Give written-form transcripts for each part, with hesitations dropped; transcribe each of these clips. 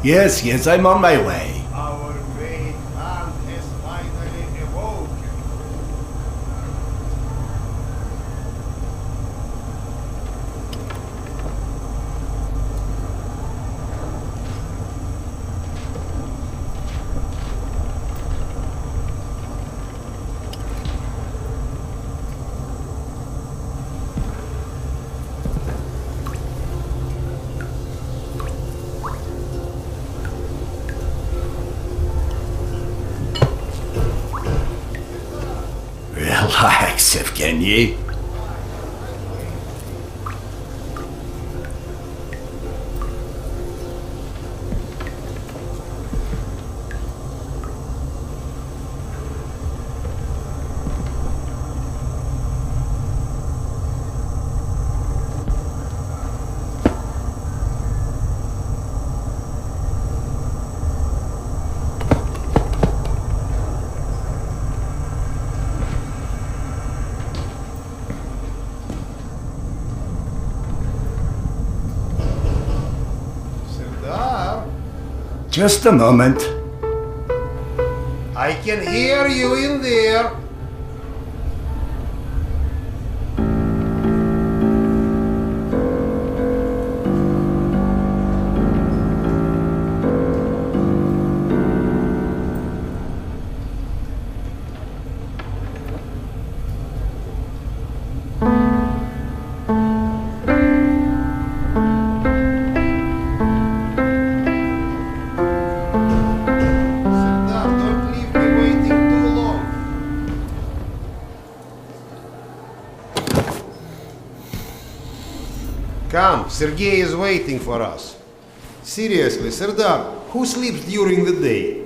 Yes, yes, I'm on my way. Our great man has finally awoken. Relax, Evgeny. Just a moment. I can hear you in there. Come, Sergei is waiting for us. Seriously, Serdar, who sleeps during the day?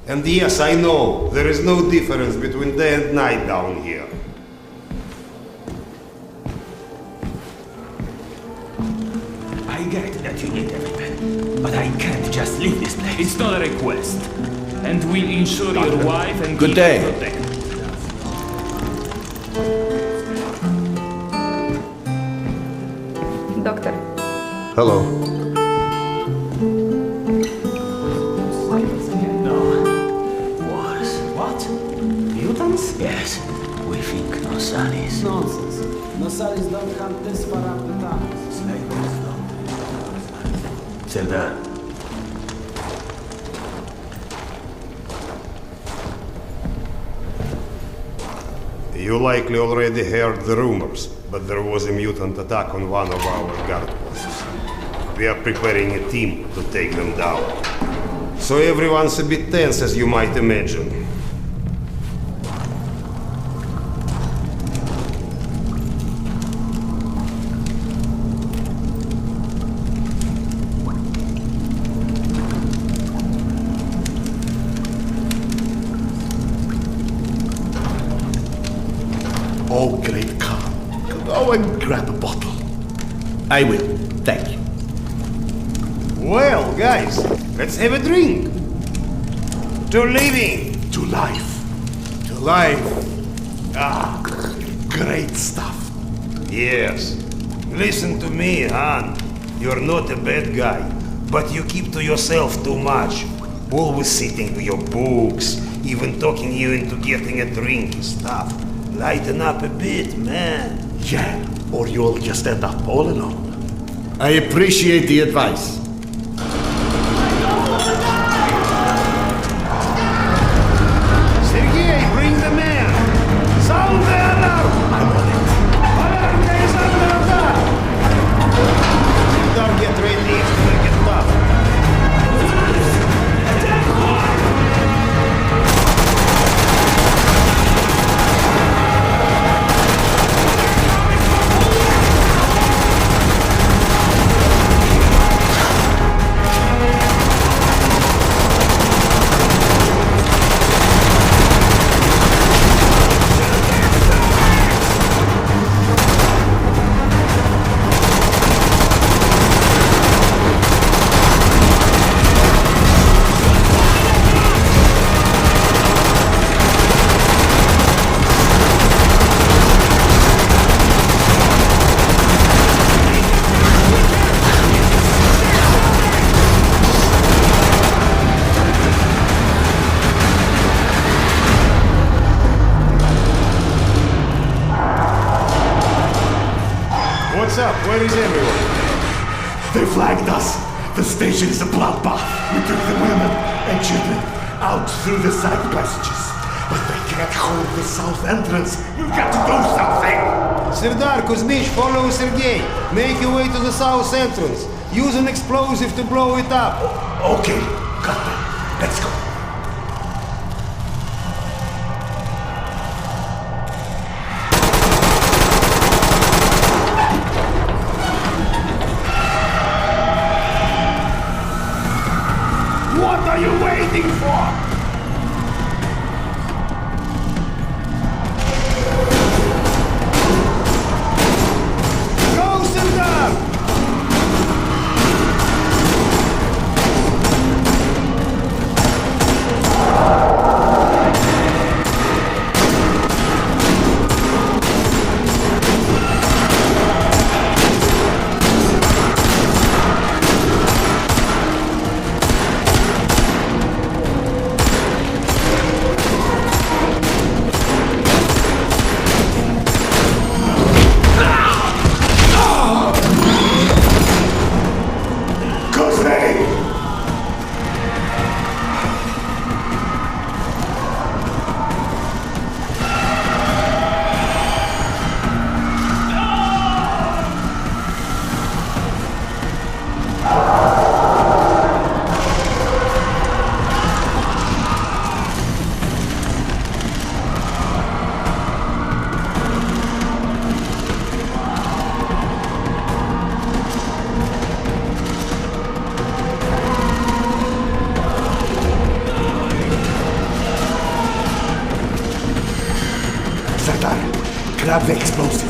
And yes, I know, there is no difference between day and night down here. I get that you need everything, but I can't just leave this place. It's not a request. And we'll insure your wife and Good keep day. her protected. Doctor, Hello. No. Wars. What? Mutants? Yes. We think Nosalis. Nonsense. Nosalis don't come this far up the tunnels. Serdar. You likely already heard the rumors, but there was a mutant attack on one of our guard posts. We are preparing a team to take them down. So everyone's a bit tense, as you might imagine. Oh, great Khan. Go and grab a bottle. I will. Thank you. Well, guys, let's have a drink. To living. To life. To life. Ah, great stuff. Yes. Listen to me, Han. You're not a bad guy, but you keep to yourself too much. Always sitting to your books, even talking you into getting a drink and stuff. Lighten up a bit, man. Yeah, or you'll just end up all alone. I appreciate the advice. Sergei, bring the man! Sound the alarm! I'm on it. Alarm is under attack! Serdar, get ready, it's gonna get tough. Where is everyone? They flagged us. The station is a bloodbath. We took the women and children out through the side passages. But they can't hold the south entrance. We've got to do something. Serdar, Kuzmich, follow Sergei. Make your way to the south entrance. Use an explosive to blow it up. Okay, got that. Let's go. What are you waiting for? Go, Serdar! Grab the explosive.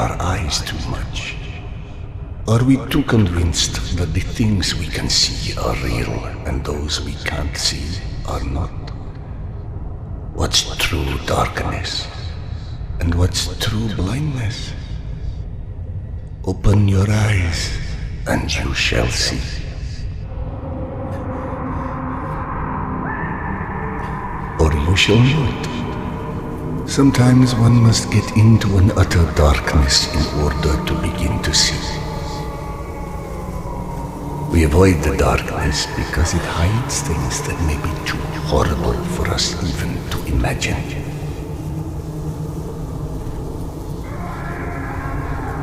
our eyes too much? Are we too convinced that the things we can see are real and those we can't see are not? What's true darkness and what's true blindness? Open your eyes and you shall see. Or you shall not. Sometimes one must get into an utter darkness in order to begin to see. We avoid the darkness because it hides things that may be too horrible for us even to imagine.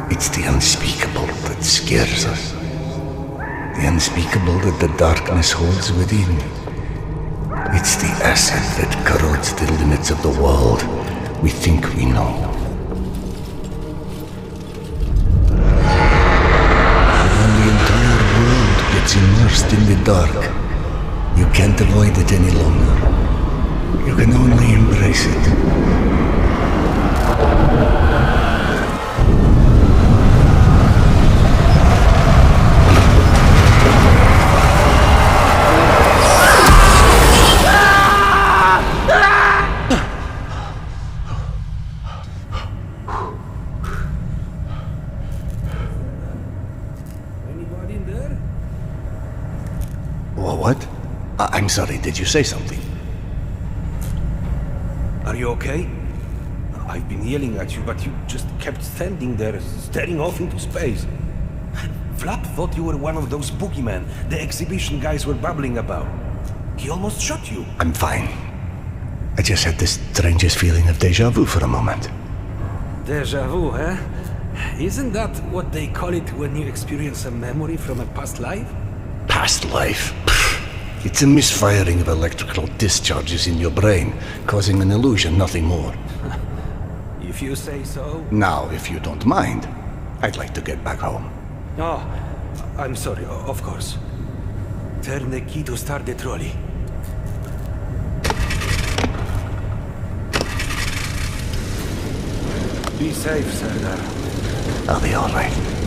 It's the unspeakable that scares us. The unspeakable that the darkness holds within. It's the acid that corrodes the limits of the world we think we know. When the entire world gets immersed in the dark, you can't avoid it any longer. You can only embrace it. What? I'm sorry, did you say something? Are you okay? I've been yelling at you, but you just kept standing there, staring off into space. Flap thought you were one of those boogeymen the exhibition guys were babbling about. He almost shot you. I'm fine. I just had the strangest feeling of deja vu for a moment. Deja vu, eh? Isn't that what they call it when you experience a memory from a past life? Past life? It's a misfiring of electrical discharges in your brain, causing an illusion, nothing more. If you say so. Now, if you don't mind, I'd like to get back home. Oh, I'm sorry, of course. Turn the key to start the trolley. Be safe, Serdar. I'll be all right.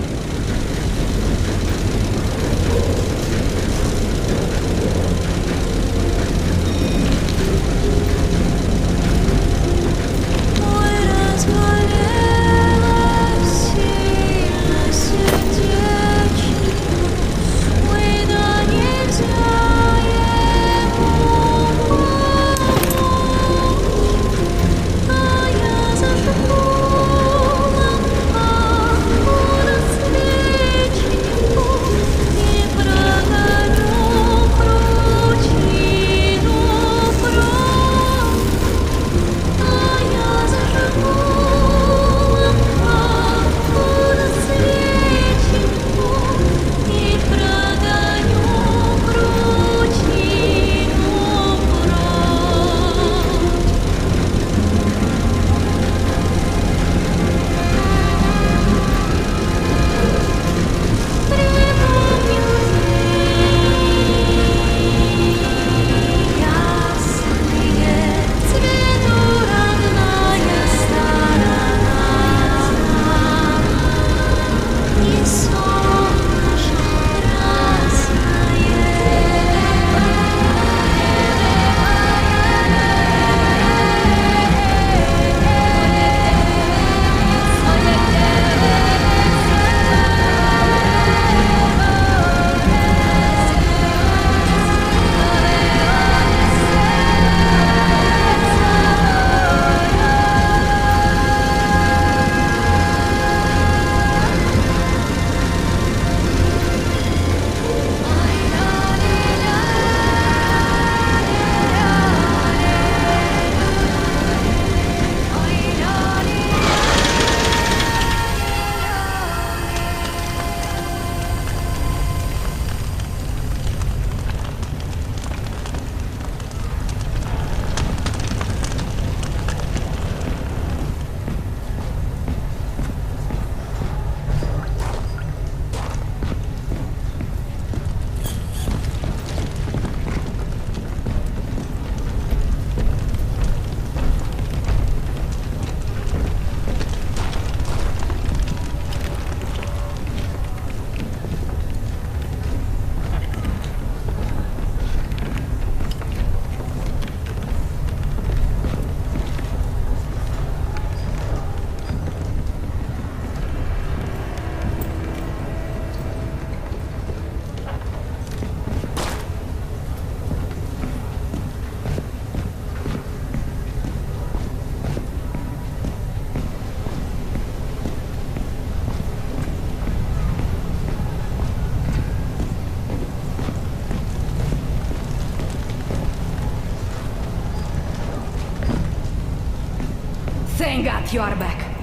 Thank God you are back.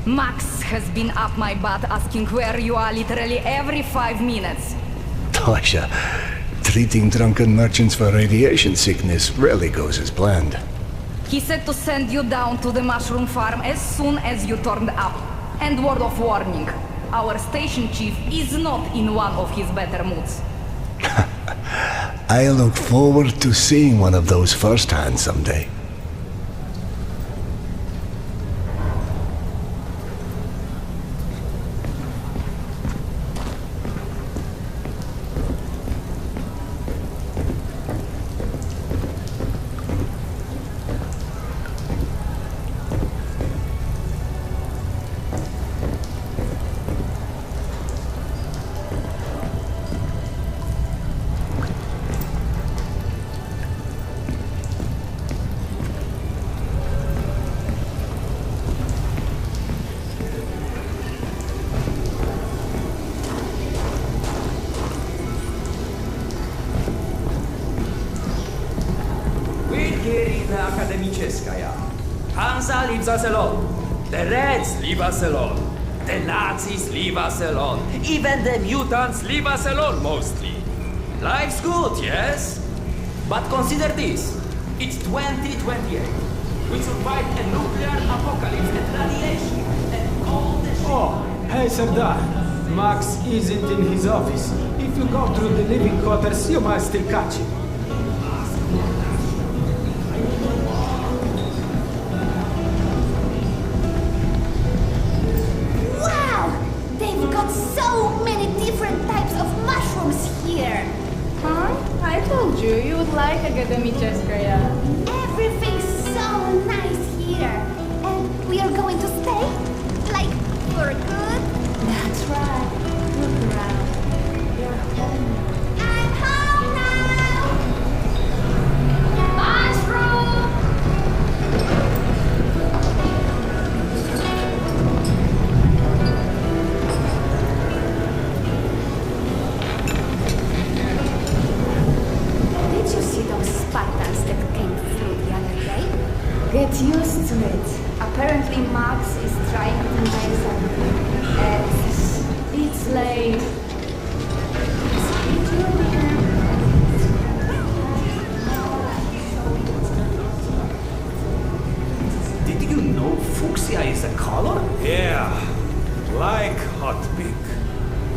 Max has been up my butt asking where you are literally every 5 minutes. Tasha, treating drunken merchants for radiation sickness rarely goes as planned. He said to send you down to the mushroom farm as soon as you turned up. And word of warning, our station chief is not in one of his better moods. I look forward to seeing one of those firsthand someday. Hansa leaves us alone. The Reds leave us alone. The Nazis leave us alone. Even the mutants leave us alone, mostly. Life's good, yes? But consider this. It's 2028. We survived a nuclear apocalypse and radiation and all the shit. Oh, hey Serdar. Max isn't in his office. If you go through the living quarters, you might still catch him. Wow! They've got so many different types of mushrooms here. Huh? I told you, you would like Akademicheskaya. Everything's so nice here. And we are going to stay? Like, for good? That's right. Look around. You're home. I'm home now! Mushroom! Did you see those Spartans that came through the other day? Get used to it. Apparently Max is trying to make some eggs. It's late. Did you know fuchsia is a color? Yeah, like hot pink.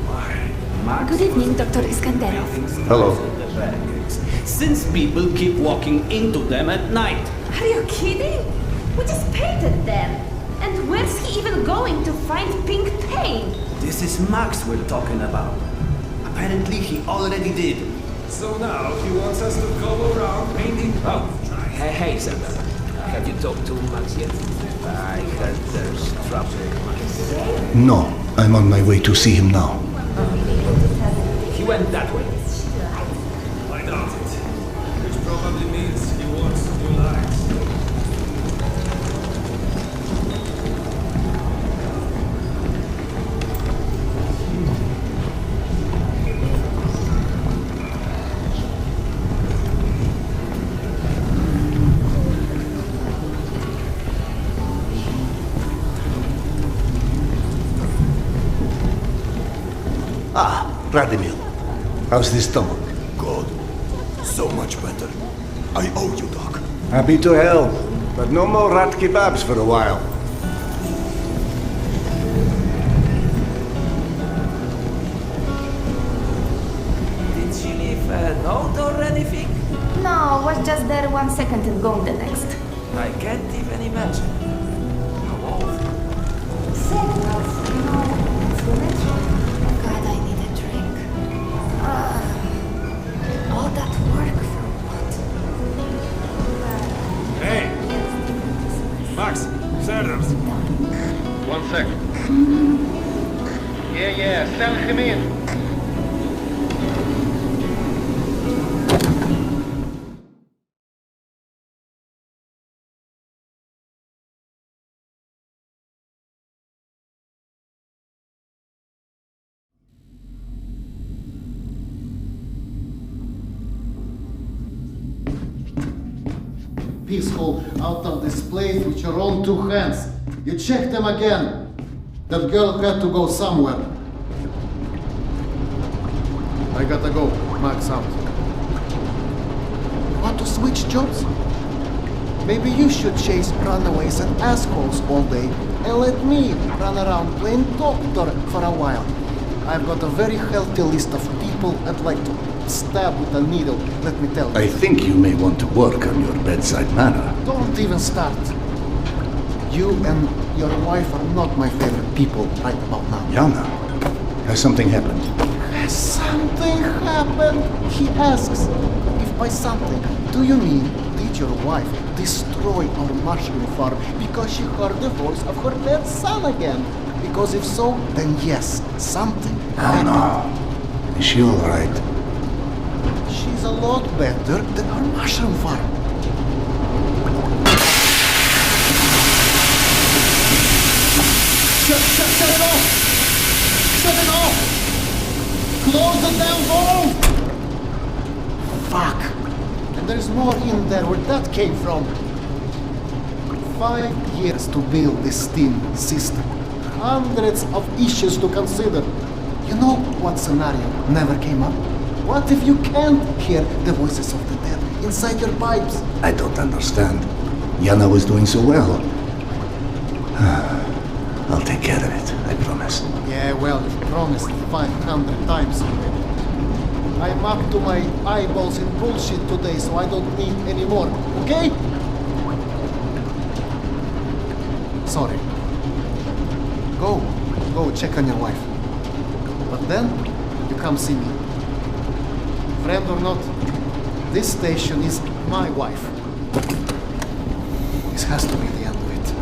Why? Max Good evening, Dr. Iskanderov. Hello. Since people keep walking into them at night. Are you kidding? We just painted them. And where's he even going to find pink paint? This is Max we're talking about. Apparently he already did. So now he wants us to go around painting. Oh, hey, Sandra. Have you talked to Max yet? I heard there's trouble. No, I'm on my way to see him now. He went that way. I doubt it. Which probably means he wants new lights. Ah, Radimil. How's the stomach? Good. So much better. I owe you, Doc. Happy to help, but no more rat kebabs for a while. Did she leave a note or anything? No, was just there 1 second and gone the next. I can't even imagine. How old? Signals, no, it's God, I need a drink. All that work for what? Hey! Max, Sanders. 1 sec. Yeah, send him in. Peaceful out of this place with your own 2 hands. You checked them again. That girl had to go somewhere. I gotta go. Max out. Want to switch jobs? Maybe you should chase runaways and assholes all day and let me run around playing doctor for a while. I've got a very healthy list of people I'd like to stab with a needle, let me tell you. I think you may want to work on your bedside manner. Don't even start. You and your wife are not my favorite people right about now. Yana, has something happened? Has something happened? He asks. If by something, do you mean did your wife destroy our mushroom farm because she heard the voice of her dead son again? Because if so, then yes, something happened. No. Is she alright? She's a lot better than our mushroom farm. Shut it off! Shut it off! Close the damn door! Fuck! And there's more in there where that came from. 5 years to build this steam system. Hundreds of issues to consider. You know what scenario never came up? What if you can't hear the voices of the dead inside your pipes? I don't understand. Yana was doing so well. I'll take care of it, I promise. Yeah, well, you've promised 500 times already. I'm up to my eyeballs in bullshit today, so I don't need any more, okay? Sorry. Go check on your wife. But then, you come see me. Friend or not, this station is my wife. This has to be the end of it.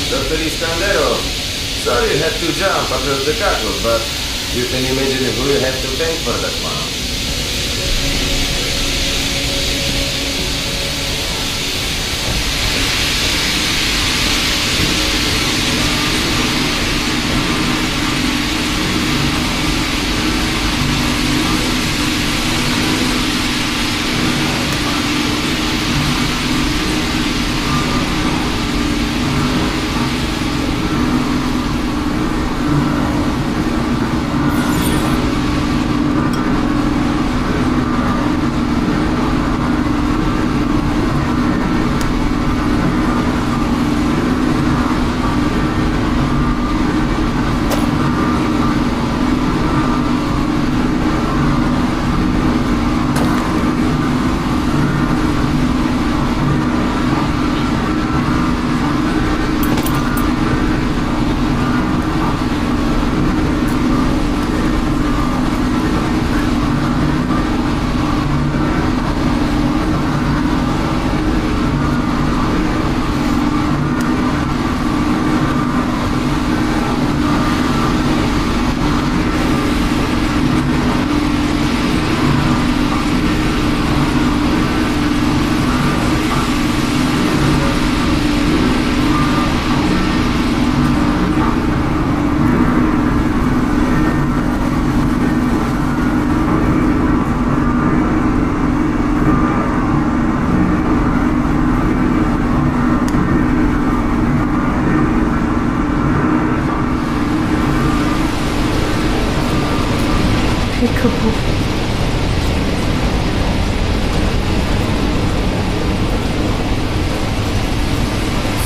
Dr. Iskandero, sorry you had to jump across the cargo, but you can imagine who you had to thank for that one.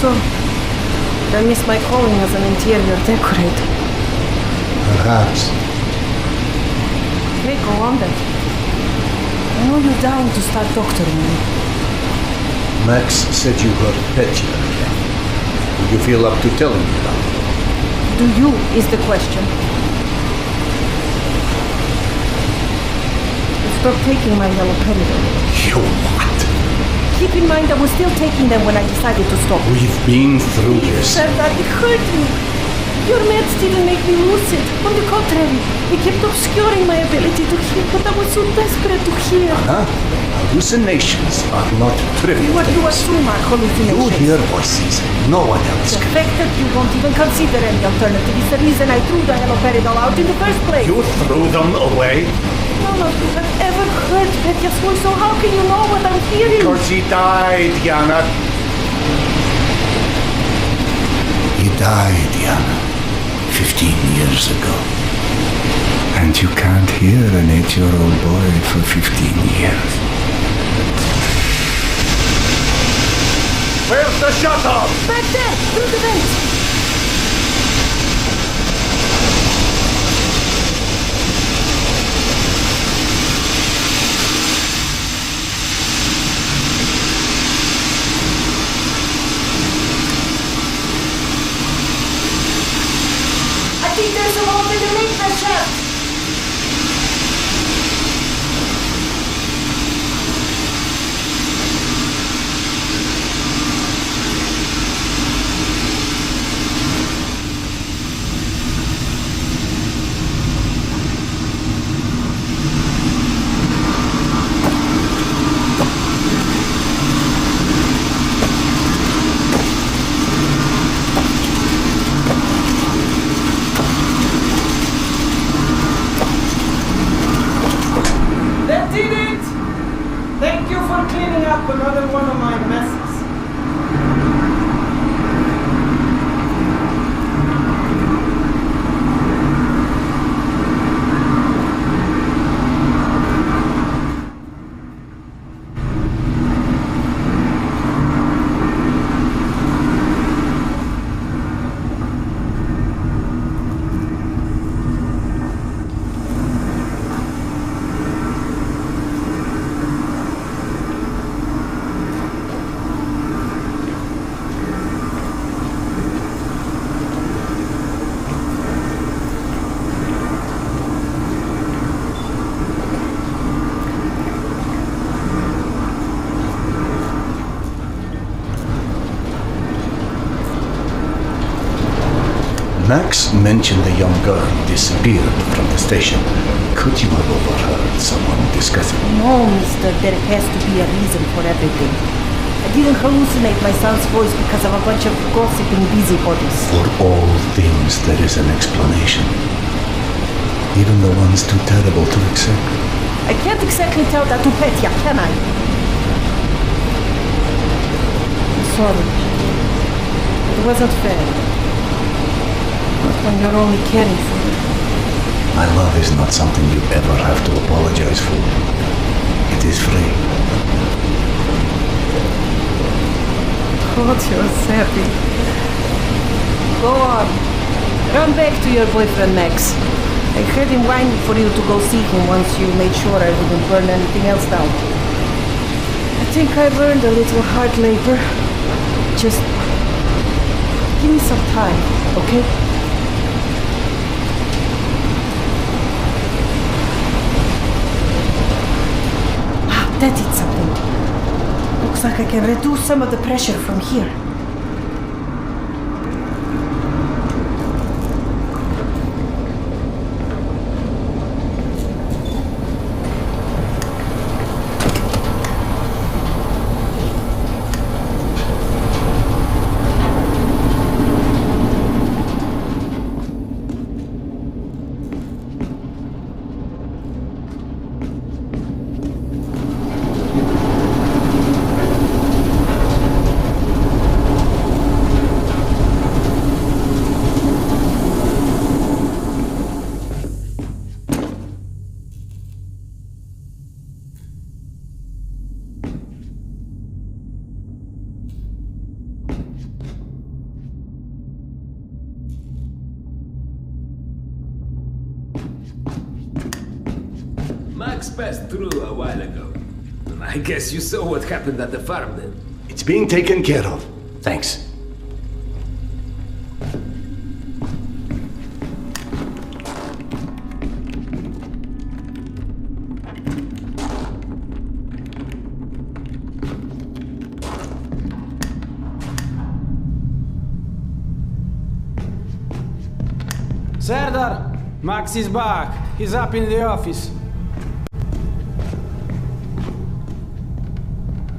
So, I missed my calling as an interior decorator. Perhaps. Okay, go on then. I know you're dying to start doctoring me. Max said you were petty again. Do you feel up to telling me about it? Do you, is the question. Stop taking my haloperidol. You what? Keep in mind I was still taking them when I decided to stop. We've been through You this. said that it hurt me. Your meds didn't make me lucid. On the contrary, they kept obscuring my ability to hear, but I was so desperate to hear. Huh? Hallucinations are not trivial. What you things. assume are hallucinations. You hear voices no one else The can. fact that you won't even consider any alternative is the reason I threw the haloperidol out in the first place. You threw them away? None of you have ever heard Petya's voice, so how can you know what I'm hearing? Because he died, Yana. He died, Yana. 15 years ago. And you can't hear an 8-year-old boy for 15 years. Where's the shuttle? Back there, through the vents. I think there's a hole in the maintenance shaft. Max mentioned a young girl disappeared from the station. Could you have overheard someone discussing? No, mister, there has to be a reason for everything. I didn't hallucinate my son's voice because of a bunch of gossiping busybodies. For all things there is an explanation. Even the ones too terrible to accept. I can't exactly tell that to Petya, can I? I'm sorry. It wasn't fair. Not when you're only caring for me. My love is not something you ever have to apologize for. It is free. God, you're sappy. Go on. Run back to your boyfriend, Max. I heard him whining for you to go see him once you made sure I wouldn't burn anything else down. I think I've earned a little hard labor. Just give me some time, okay? That did something. Looks like I can reduce some of the pressure from here. Max passed through a while ago. I guess you saw what happened at the farm then. It's being taken care of. Thanks. Serdar, Max is back. He's up in the office.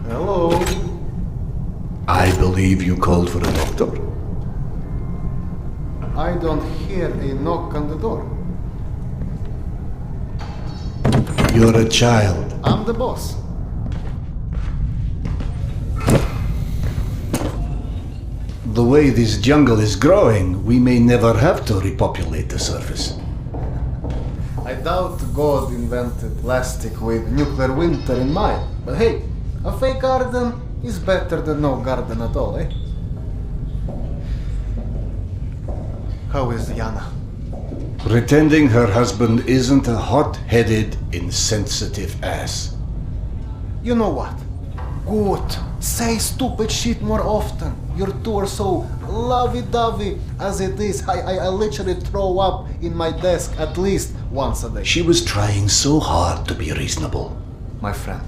Hello. I believe you called for a doctor. I don't hear a knock on the door. You're a child. I'm the boss. The way this jungle is growing, we may never have to repopulate the surface. I doubt God invented plastic with nuclear winter in mind. But hey, a fake garden is better than no garden at all, eh? How is Yana? Pretending her husband isn't a hot-headed, insensitive ass. You know what? Good. Say stupid shit more often. Your two are so lovey-dovey as it is. I literally throw up in my desk at least once a day. She was trying so hard to be reasonable. My friend,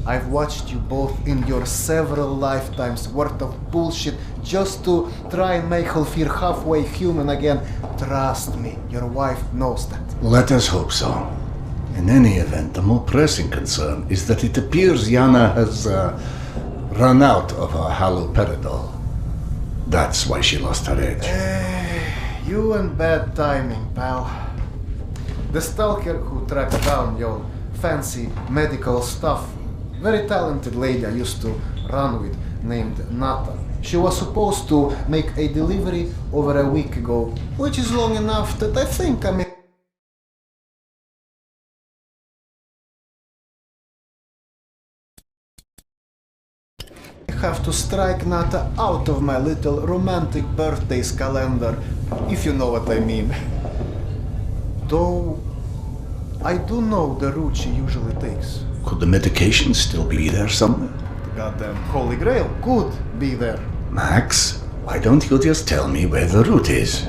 I've watched you both in your several lifetimes worth of bullshit just to try and make her feel halfway human again. Trust me, your wife knows that. Let us hope so. In any event, the more pressing concern is that it appears Yana has run out of her haloperidol. That's why she lost her edge. You and bad timing, pal. The stalker who tracked down your fancy medical stuff, very talented lady I used to run with, named Nata. She was supposed to make a delivery over a week ago, which is long enough that I think I may have to strike Nata out of my little romantic birthdays calendar, if you know what I mean. Though I do know the route she usually takes. Could the medication still be there somewhere? The goddamn Holy Grail could be there. Max, why don't you just tell me where the route is?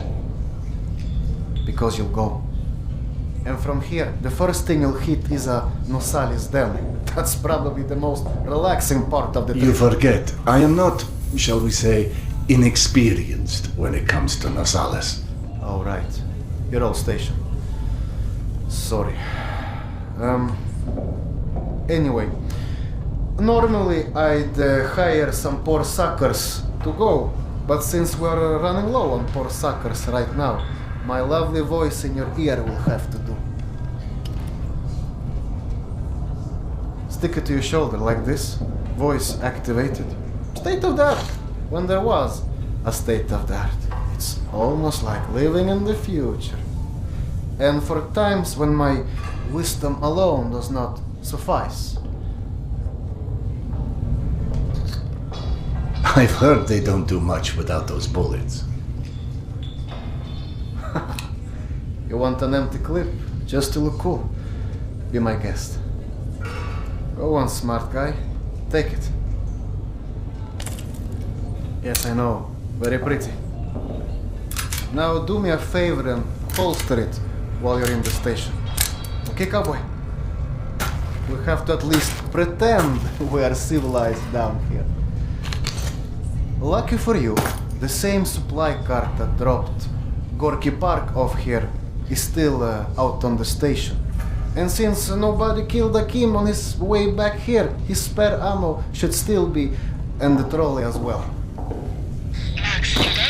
Because you'll go. And from here, the first thing you'll hit is a Nosali's Den. That's probably the most relaxing part of the trip. You forget, I am not, shall we say, inexperienced when it comes to Nosales. Oh, right. You're all stationed. Sorry. Anyway, normally I'd hire some poor suckers to go, but since we're running low on poor suckers right now, my lovely voice in your ear will have to do. Stick it to your shoulder like this, voice activated. State of the art, when there was a state of the art. It's almost like living in the future. And for times when my wisdom alone does not suffice. I've heard they don't do much without those bullets. You want an empty clip, just to look cool? Be my guest. Go on, smart guy. Take it. Yes, I know. Very pretty. Now do me a favor and holster it while you're in the station. Okay, cowboy? We have to at least pretend we are civilized down here. Lucky for you, the same supply car that dropped Gorky Park off here is still out on the station. And since nobody killed Akim on his way back here, his spare ammo should still be in the trolley as well.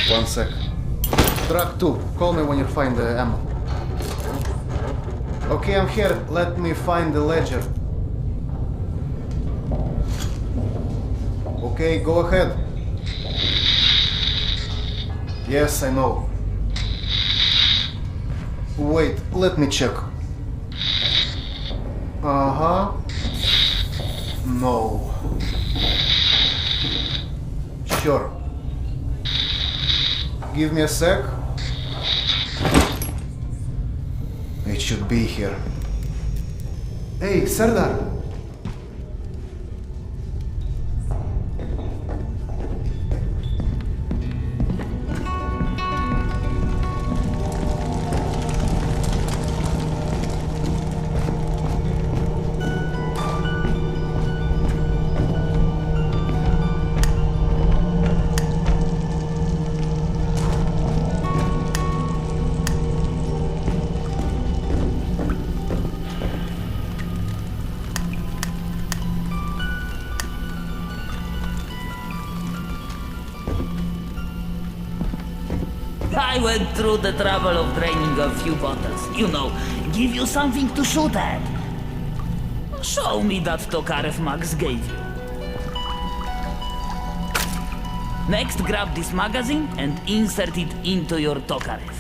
1 sec. Truck 2, call me when you find the ammo. Okay, I'm here. Let me find the ledger. Okay, go ahead. Yes, I know. Wait, let me check. Uh-huh. No. Sure. Give me a sec. It should be here. Hey, Serdar! I went through the trouble of draining a few bottles. You know, give you something to shoot at. Show me that Tokarev Max gave you. Next, grab this magazine and insert it into your Tokarev.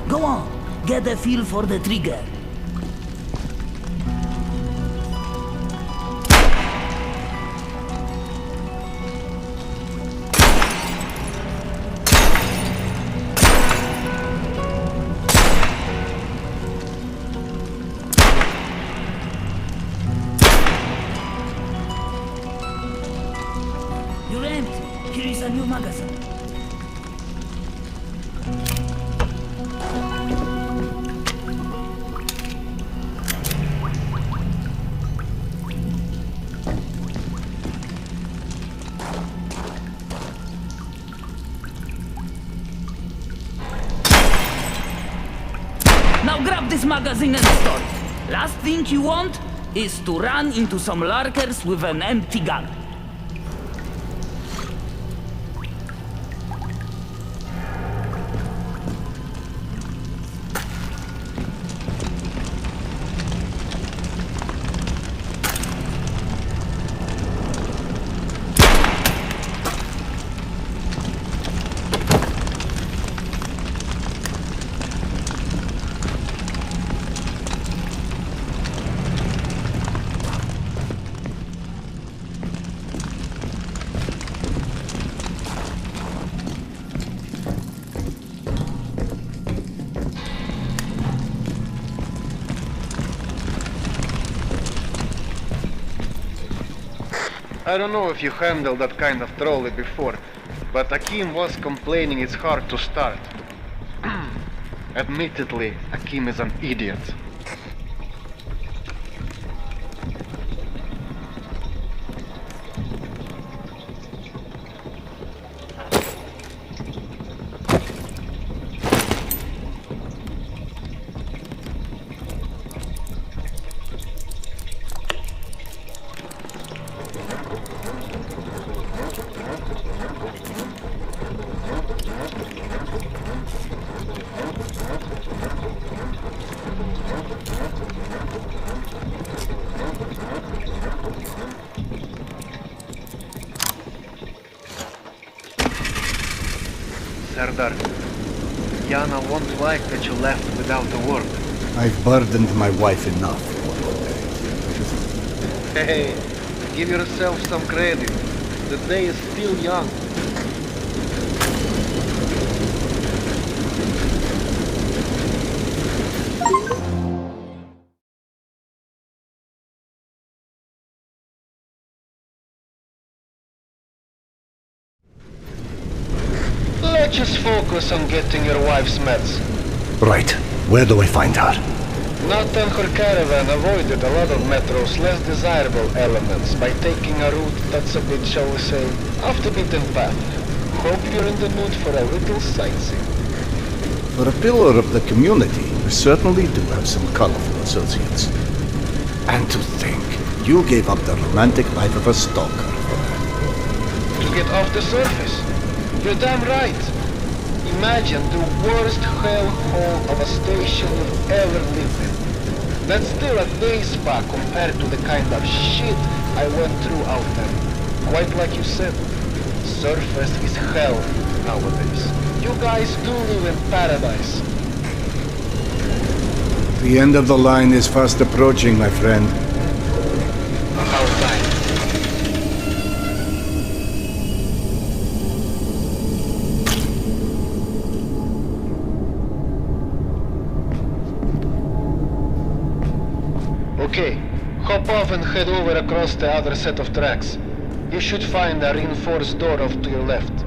Go on, get a feel for the trigger. You're empty. Here is a new magazine. Now grab this magazine and store it. Last thing you want is to run into some lurkers with an empty gun. I don't know if you handled that kind of trolley before, but Akim was complaining it's hard to start. Admittedly, Akim is an idiot. Serdar. Yana won't like that you left without a word. I've burdened my wife enough for today. Hey, give yourself some credit. The day is still young. Let's just focus on getting your wife's meds. Right. Where do I find her? Not on her caravan avoided a lot of Metro's less desirable elements by taking a route that's a bit, shall we say, off the beaten path. Hope you're in the mood for a little sightseeing. For a pillar of the community, you certainly do have some colorful associates. And to think, you gave up the romantic life of a stalker for her. To get off the surface. You're damn right. Imagine the worst hellhole of a station you've ever lived in. That's still a day spa compared to the kind of shit I went through out there. Quite like you said, surface is hell nowadays. You guys do live in paradise. The end of the line is fast approaching, my friend. About time. Okay, hop off and head over across the other set of tracks. You should find a reinforced door off to your left.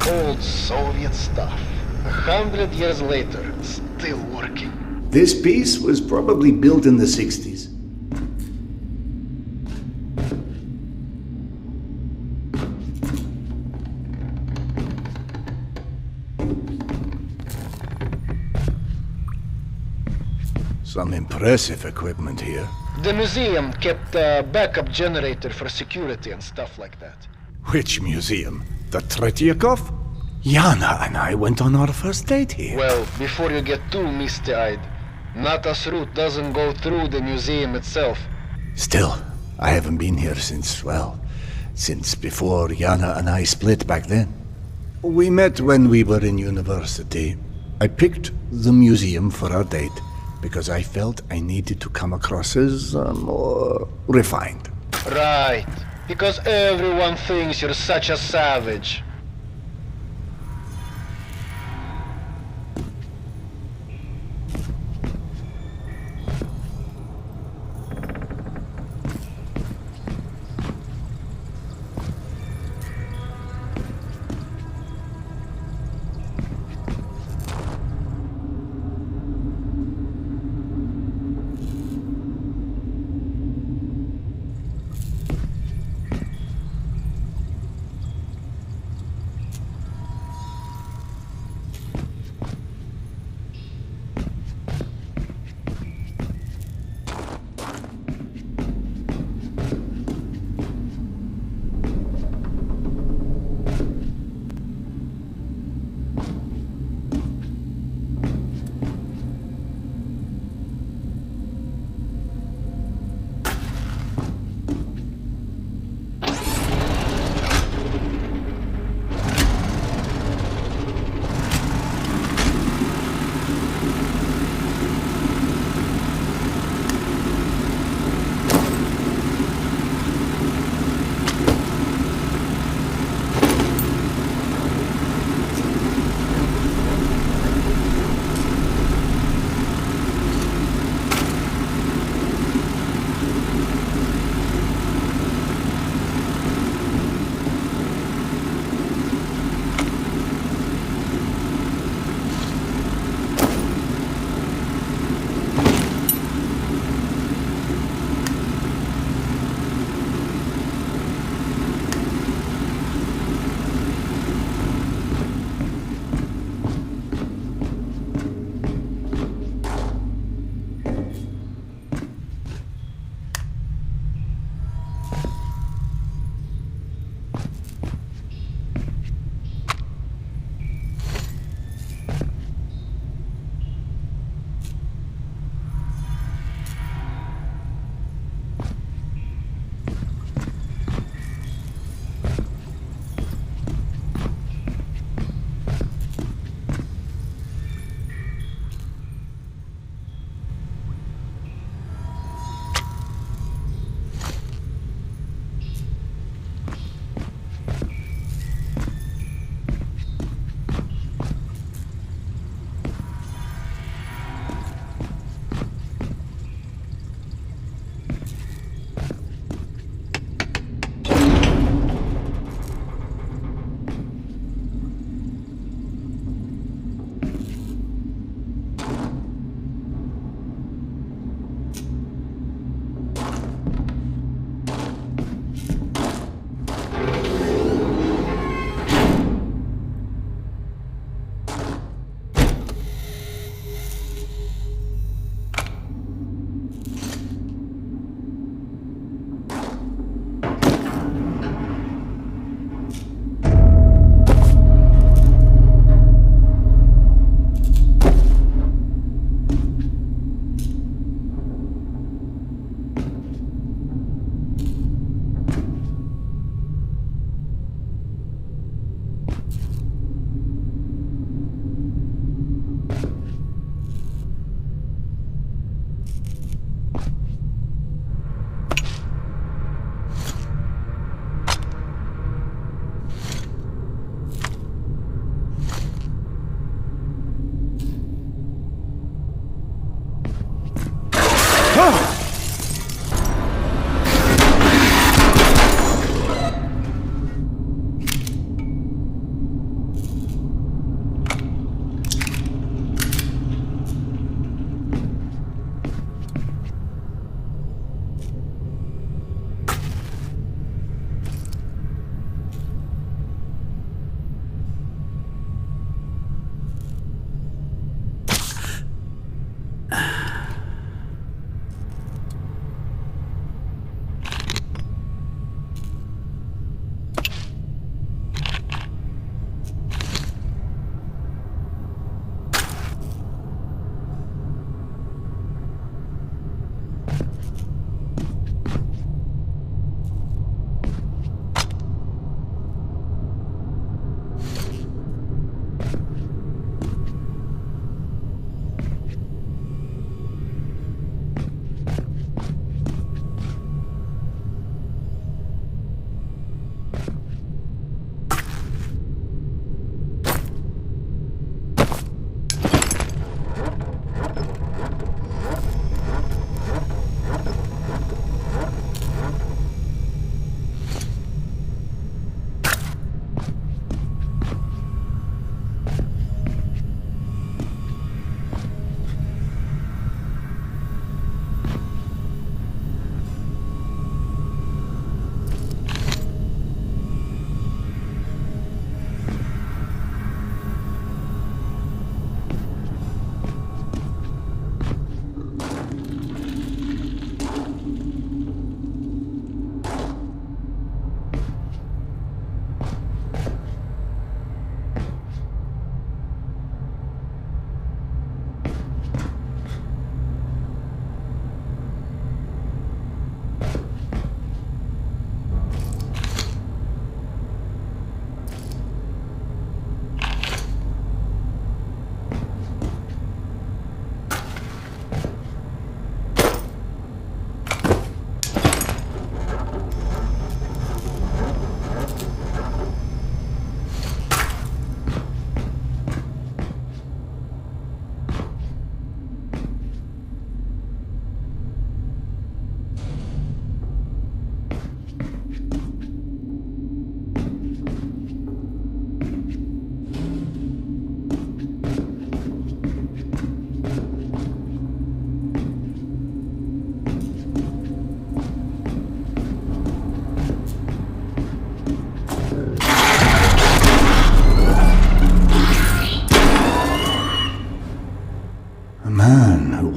Old Soviet stuff. 100 years later, still working. This piece was probably built in the 60s. Some impressive equipment here. The museum kept a backup generator for security and stuff like that. Which museum? The Tretyakov? Yana and I went on our first date here. Well, before you get too misty-eyed, Nata's route doesn't go through the museum itself. Still, I haven't been here since before Yana and I split back then. We met when we were in university. I picked the museum for our date because I felt I needed to come across as more refined. Right. Because everyone thinks you're such a savage.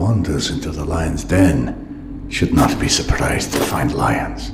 wanders into the lion's den should not be surprised to find lions.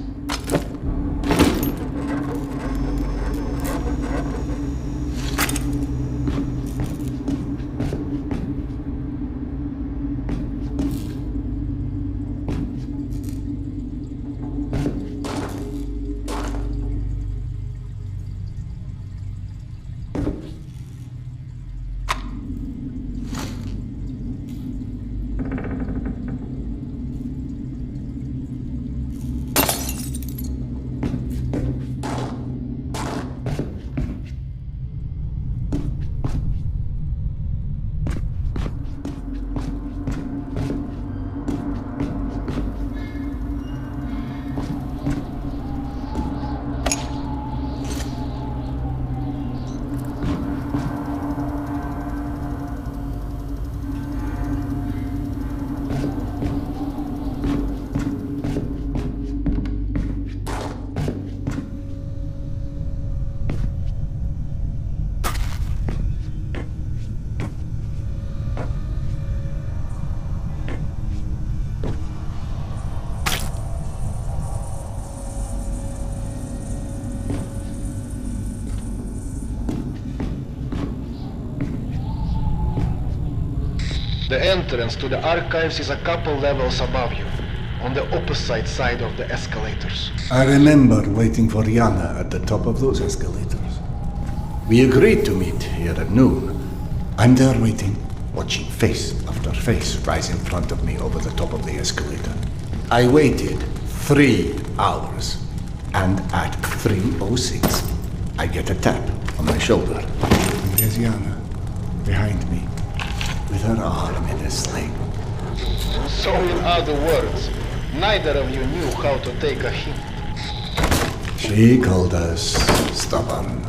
The entrance to the archives is a couple levels above you, on the opposite side of the escalators. I remember waiting for Yana at the top of those escalators. We agreed to meet here at noon. I'm there waiting, watching face after face rise in front of me over the top of the escalator. I waited 3 hours, and at 3:06, I get a tap on my shoulder. And there's Yana, behind me, with her arm in a sling. So in other words, neither of you knew how to take a hint. She called us stubborn.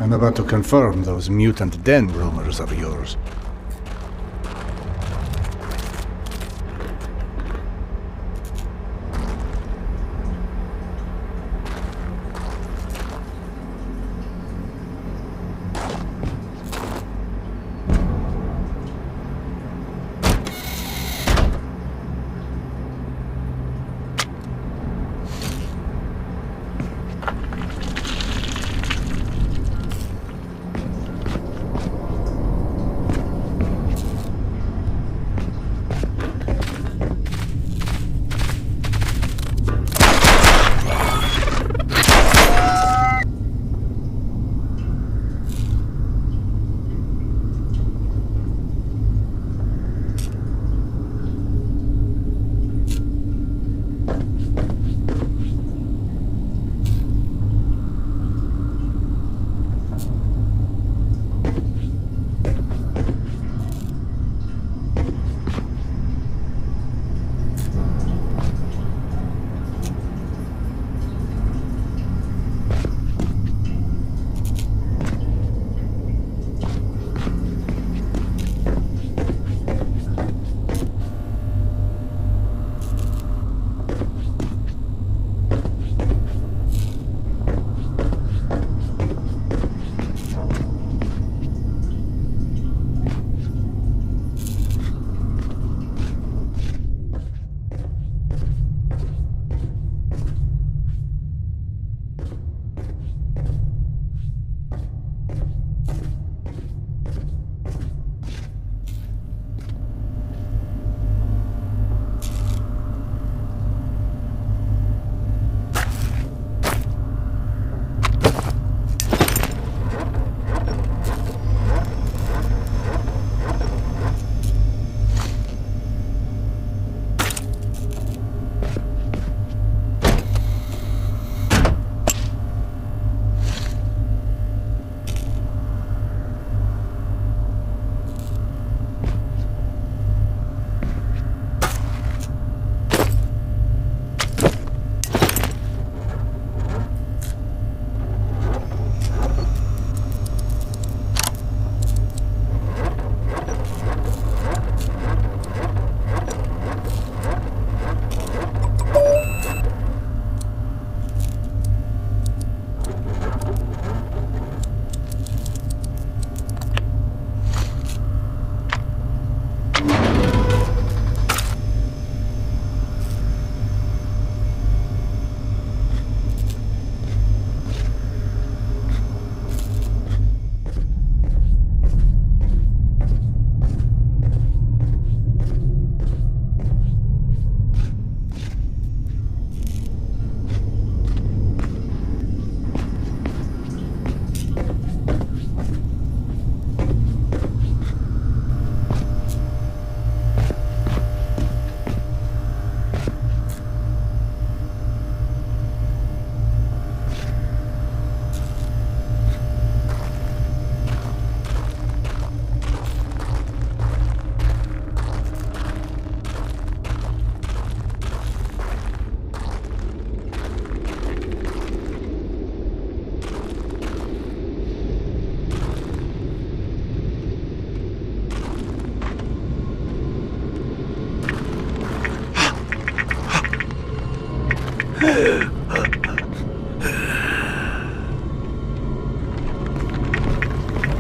I'm about to confirm those mutant den rumors of yours.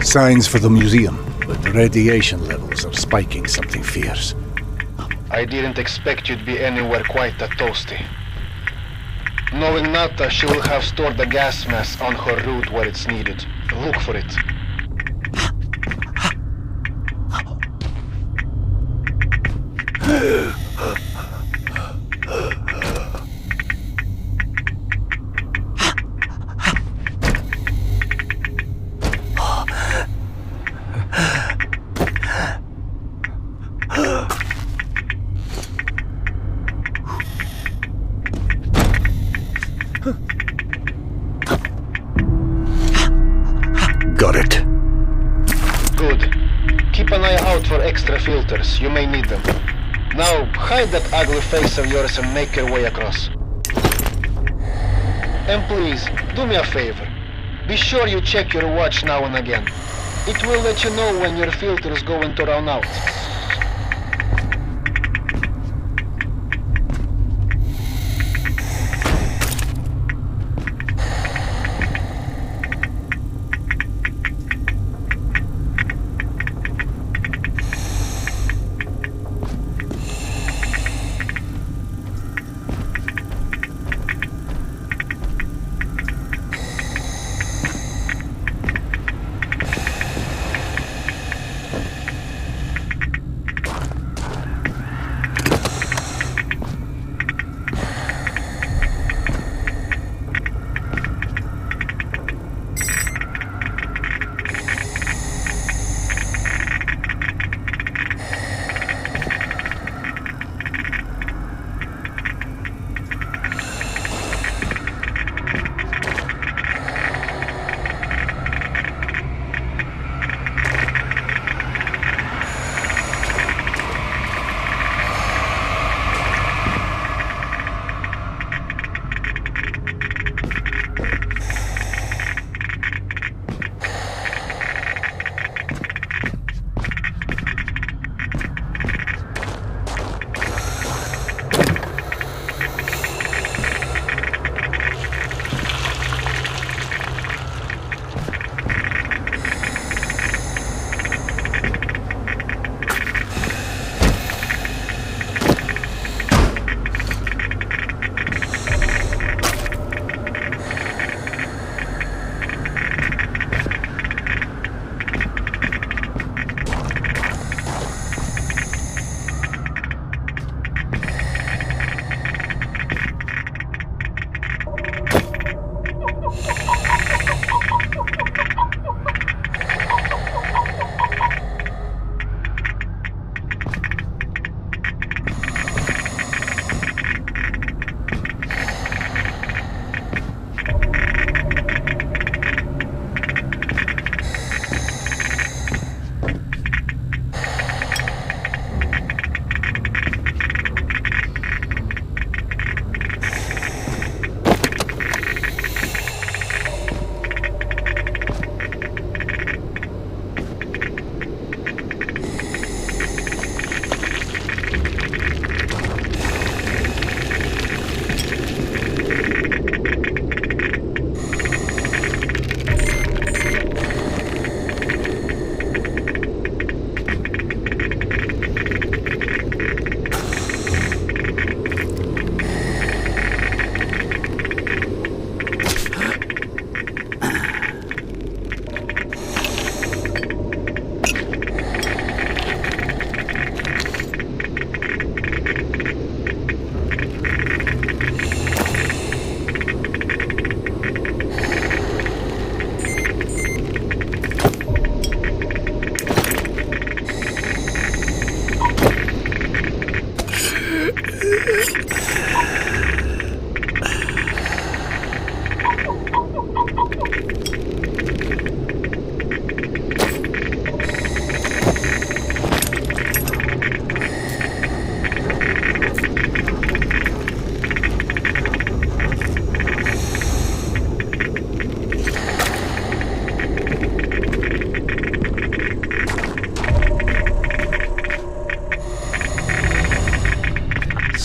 Signs for the museum, but the radiation levels are spiking something fierce. I didn't expect you'd be anywhere quite that toasty. Knowing Nata, she will have stored the gas mask on her route where it's needed. Look for it. Got it. Good. Keep an eye out for extra filters. You may need them. Now, hide that ugly face of yours and make your way across. And please, do me a favor. Be sure you check your watch now and again. It will let you know when your filter is going to run out.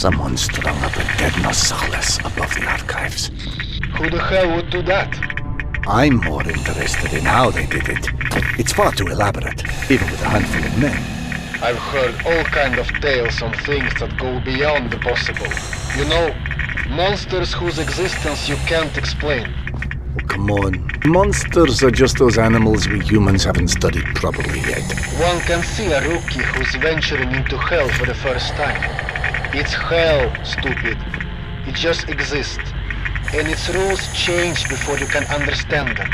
Someone strung up a dead Nosalis above the archives. Who the hell would do that? I'm more interested in how they did it. It's far too elaborate, even with a handful of men. I've heard all kind of tales on things that go beyond the possible. You know, monsters whose existence you can't explain. Oh, come on. Monsters are just those animals we humans haven't studied properly yet. One can see a rookie who's venturing into hell for the first time. It's hell, stupid. It just exists. And its rules change before you can understand them.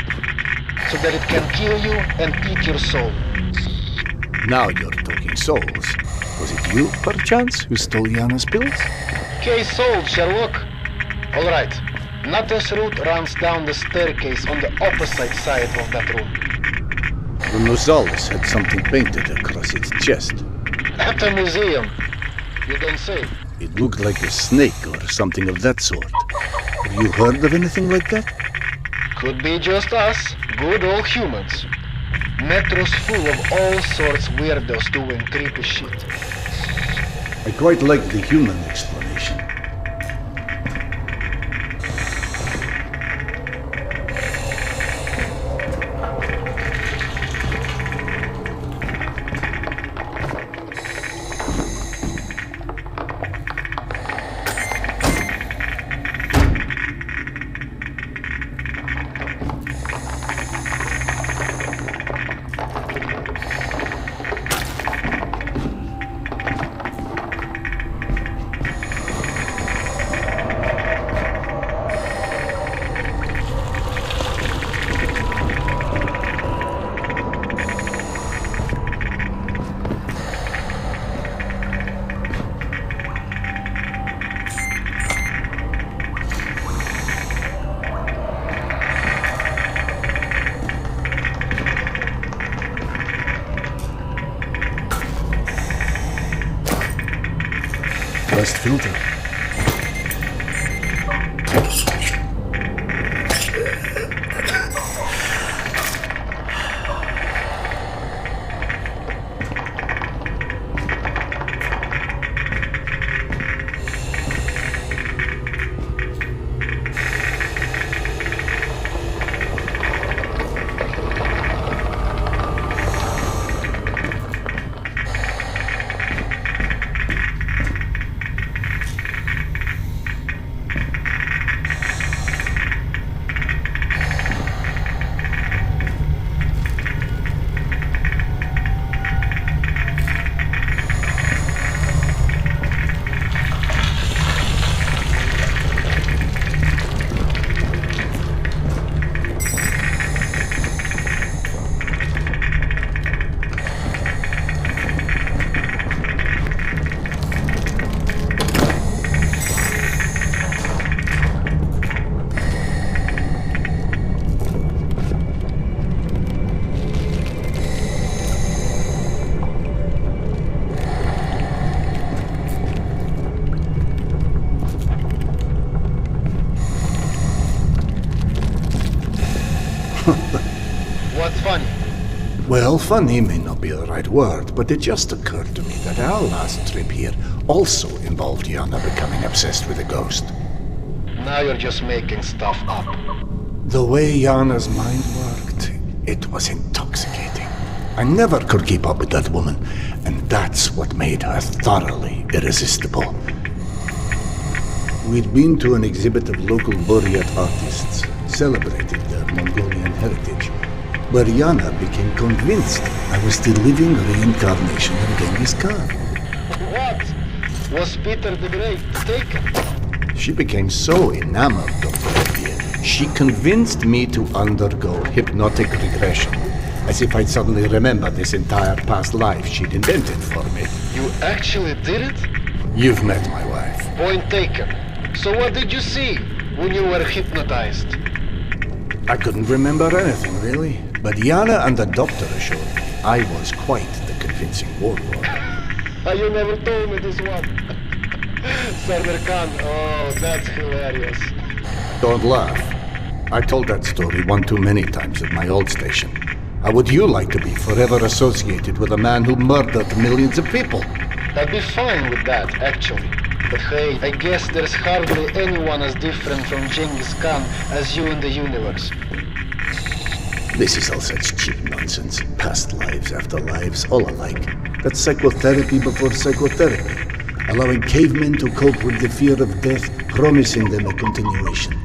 So that it can kill you and eat your soul. Now you're talking souls. Was it you, perchance, who stole Yana's pills? Case solved, Sherlock. Alright. Natha's route runs down the staircase on the opposite side of that room. The Nosaurus had something painted across its chest. At a museum. You don't say. It looked like a snake or something of that sort. Have you heard of anything like that? Could be just us, good old humans. Metro's full of all sorts weirdos doing creepy shit. I quite like the human explanation. First filter. What's funny? Well, funny may not be the right word, but it just occurred to me that our last trip here also involved Yana becoming obsessed with a ghost. Now you're just making stuff up. The way Yana's mind worked, it was intoxicating. I never could keep up with that woman, and that's what made her thoroughly irresistible. We'd been to an exhibit of local Buryat artists, celebrating their Mongolian heritage, where Yana became convinced I was the living reincarnation of Genghis Khan. What? Was Peter the Great taken? She became so enamored of the idea, she convinced me to undergo hypnotic regression, as if I'd suddenly remember this entire past life she'd invented for me. You actually did it? You've met my wife. Point taken. So what did you see when you were hypnotized? I couldn't remember anything, really. But Yana and the doctor assured me I was quite the convincing warlord. You never told me this one. Sardar Khan, oh, that's hilarious. Don't laugh. I told that story one too many times at my old station. How would you like to be forever associated with a man who murdered millions of people? I'd be fine with that, actually. But hey, I guess there's hardly anyone as different from Genghis Khan as you in the universe. This is all such cheap nonsense. Past lives, afterlives, all alike. That's psychotherapy before psychotherapy. Allowing cavemen to cope with the fear of death, promising them a continuation.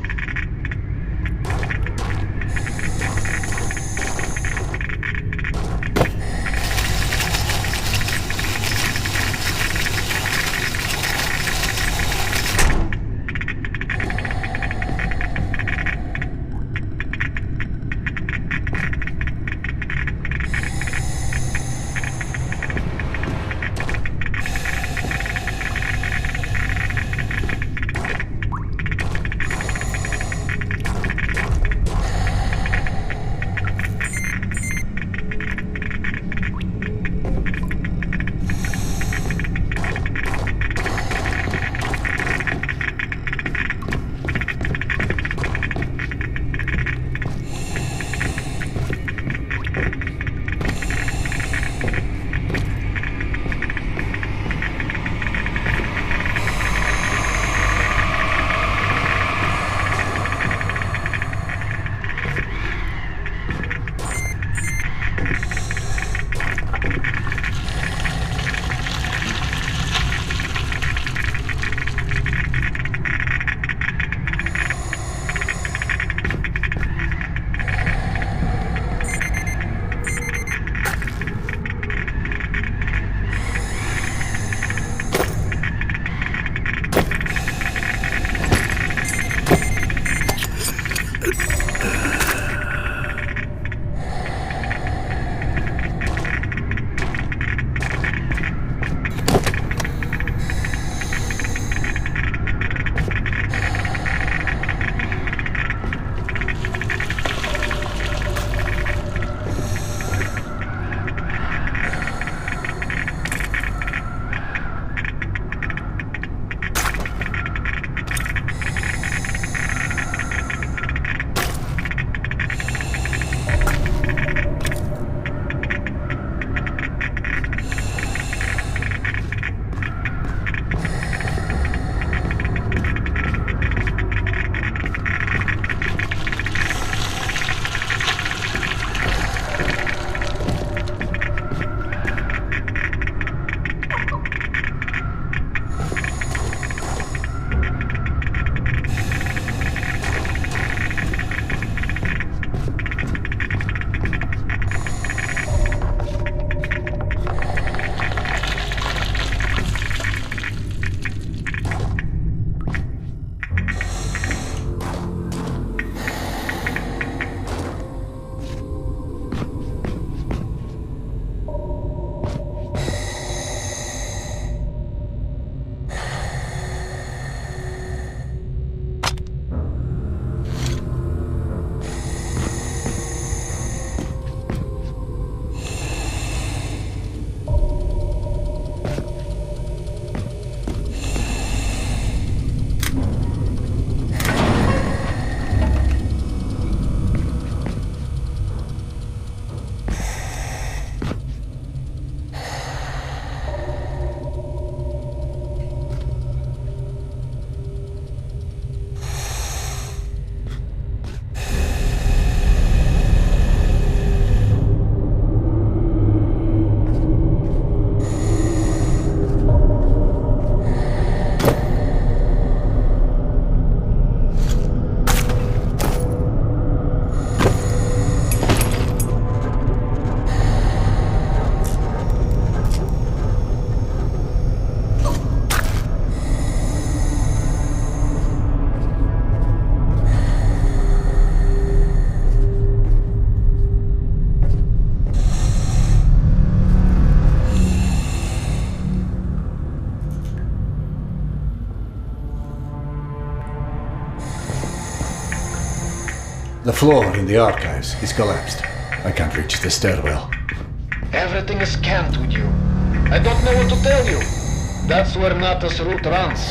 The floor in the archives is collapsed. I can't reach the stairwell. Everything is scanned with you. I don't know what to tell you. That's where Nata's route runs.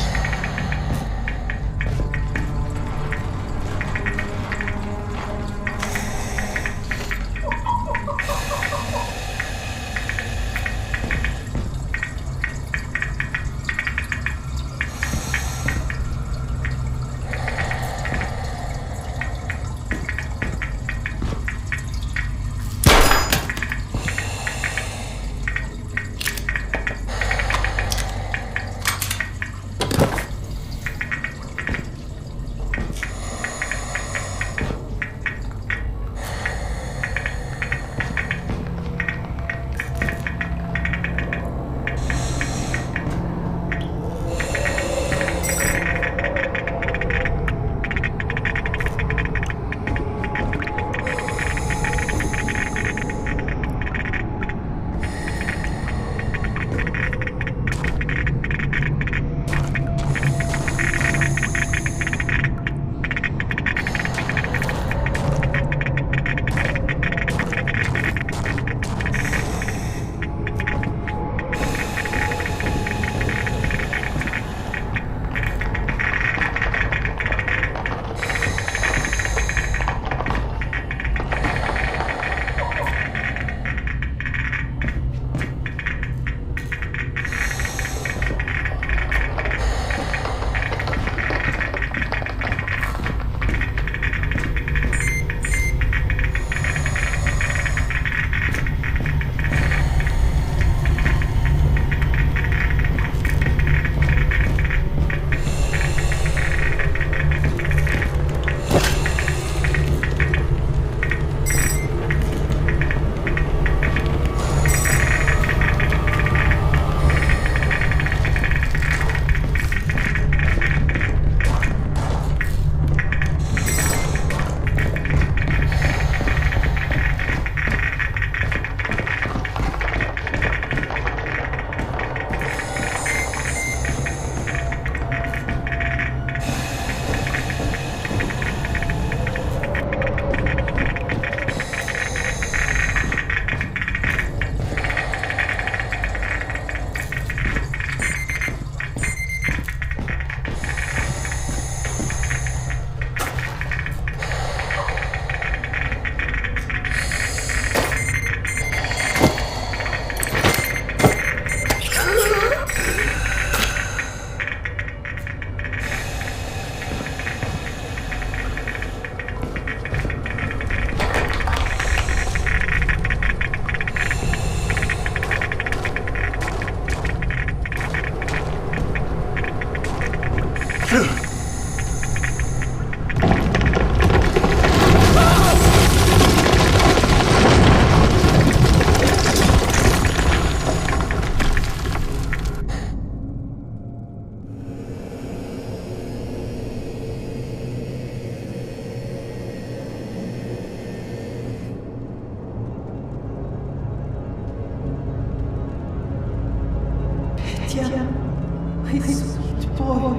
sweet boy.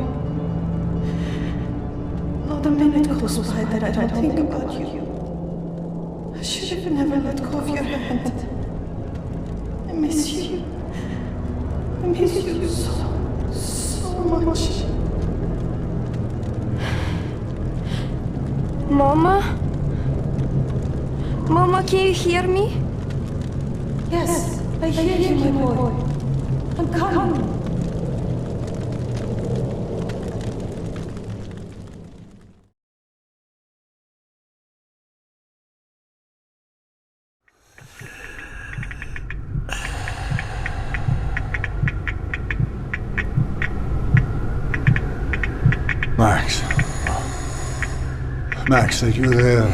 Not a minute goes by that I don't think about you. I should have never let go of your hand. I miss you. I miss you so much. Mama? Mama, can you hear me? Yes, I hear you, my boy. I'm coming. Max. Max, are you there?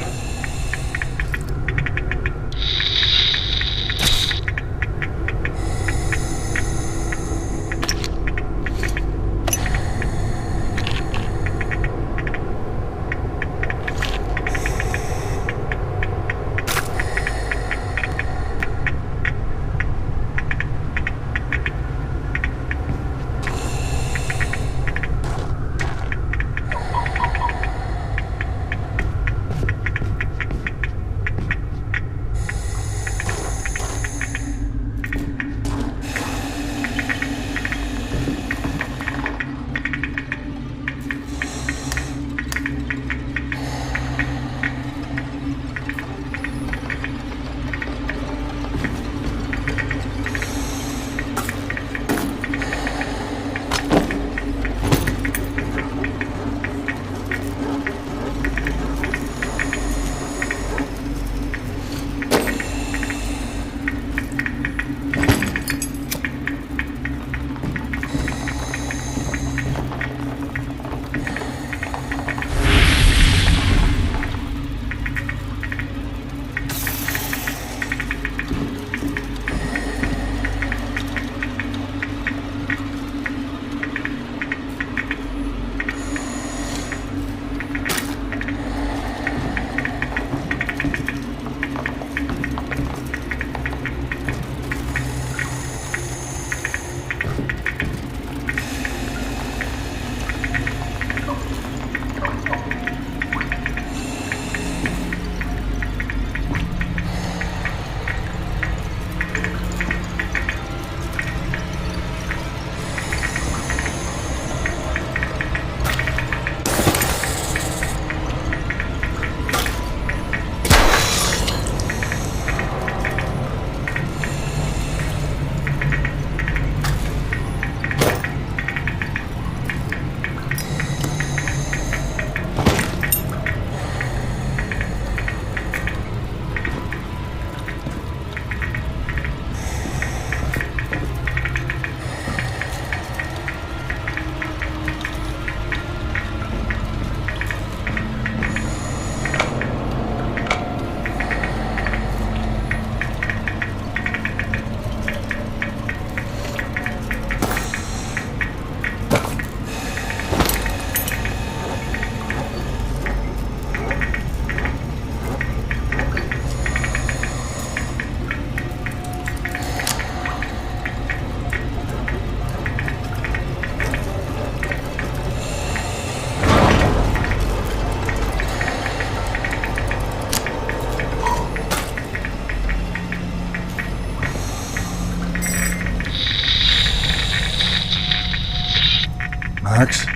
Max?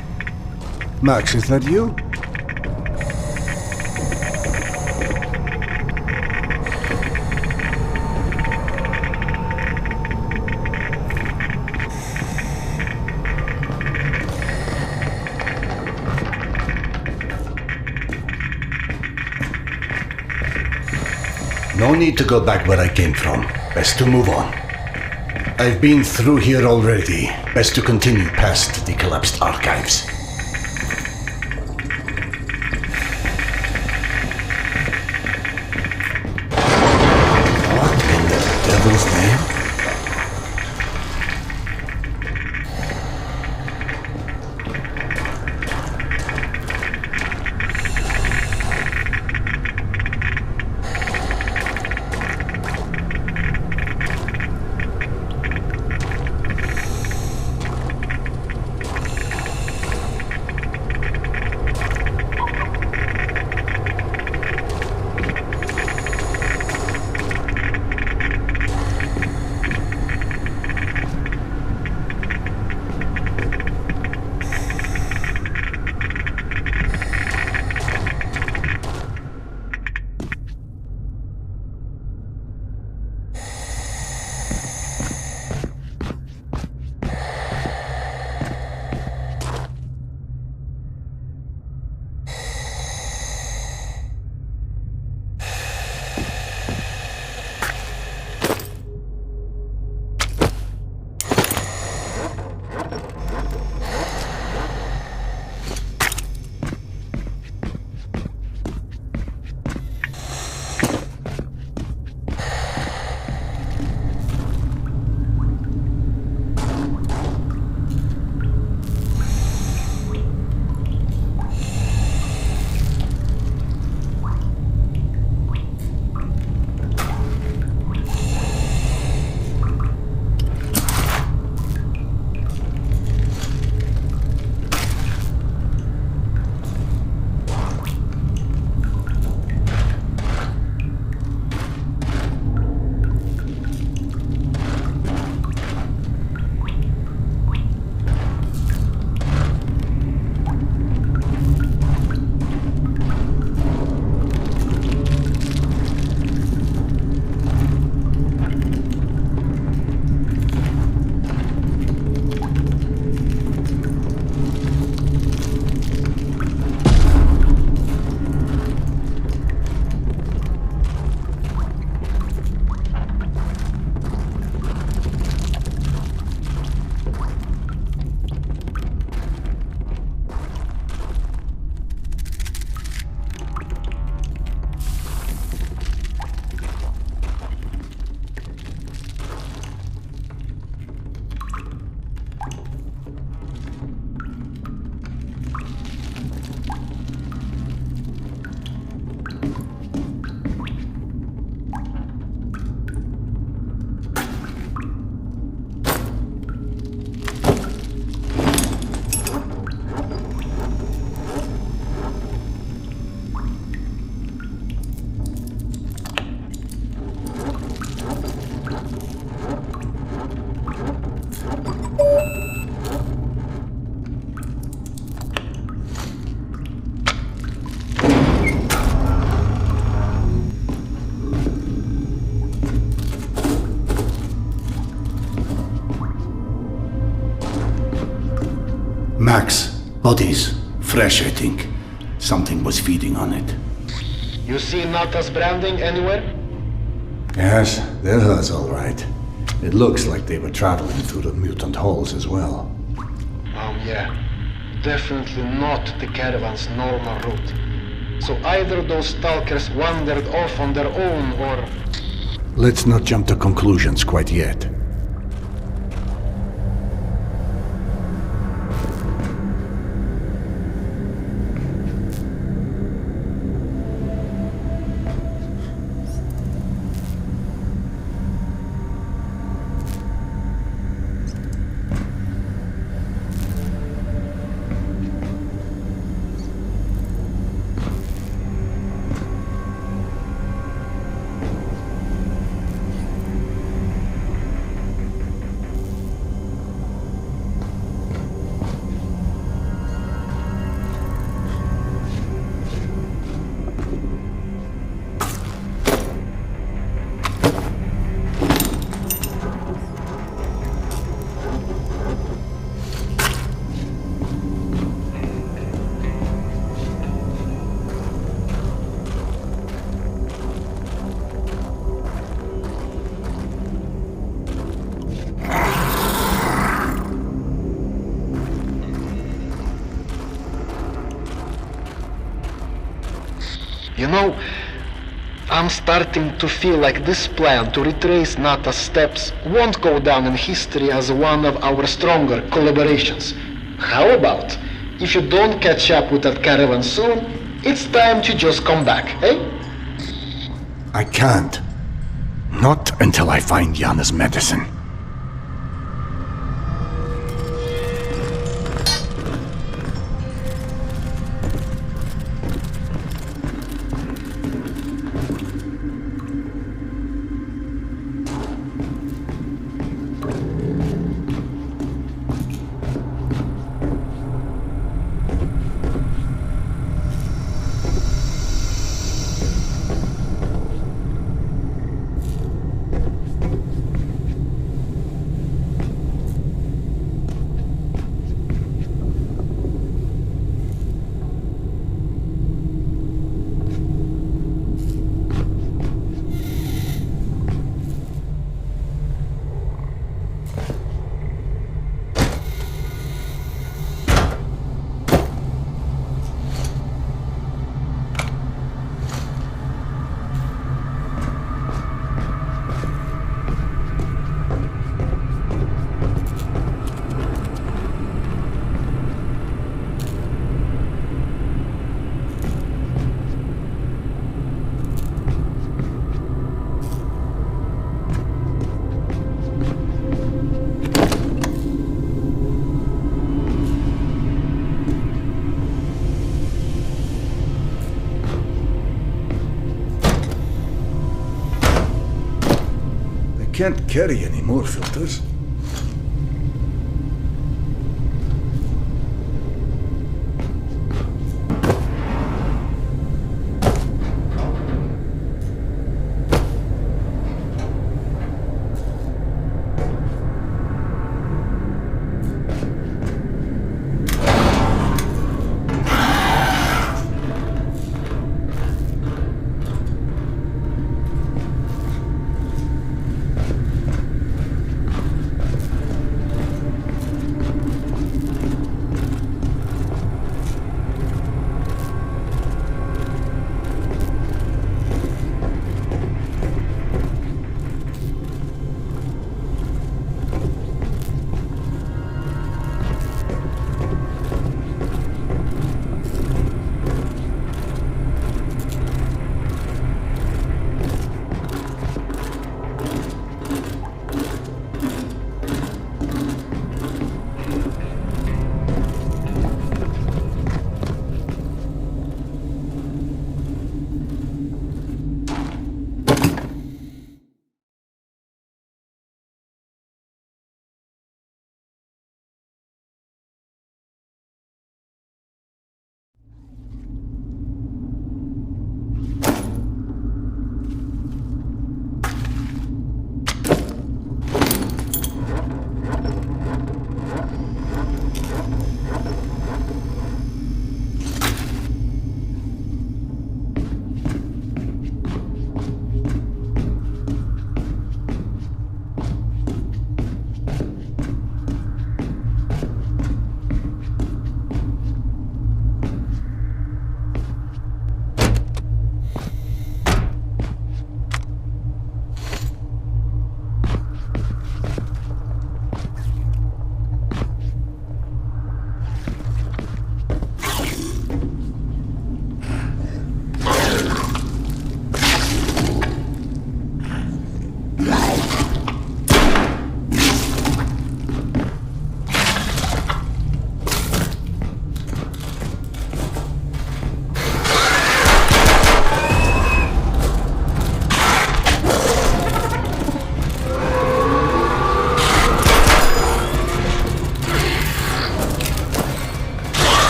Max, is that you? No need to go back where I came from. Best to move on. I've been through here already. Best to continue past the collapsed archives. What in the devil's name? Max, bodies. Fresh, I think. Something was feeding on it. You see Natas branding anywhere? Yes, there's us, all right. It looks like they were traveling through the mutant halls as well. Yeah. Definitely not the caravan's normal route. So either those stalkers wandered off on their own, or... Let's not jump to conclusions quite yet. You know, I'm starting to feel like this plan to retrace Nata's steps won't go down in history as one of our stronger collaborations. How about, if you don't catch up with that caravan soon, it's time to just come back, eh? I can't. Not until I find Yana's medicine. Can't carry any more filters.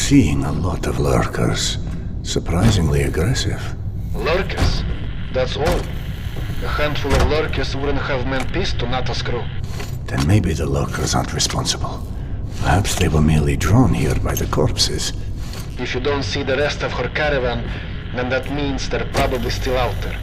seeing a lot of lurkers. Surprisingly aggressive. Lurkers? That's all. A handful of lurkers wouldn't have meant peace to Nata's crew. Then maybe the lurkers aren't responsible. Perhaps they were merely drawn here by the corpses. If you don't see the rest of her caravan, then that means they're probably still out there.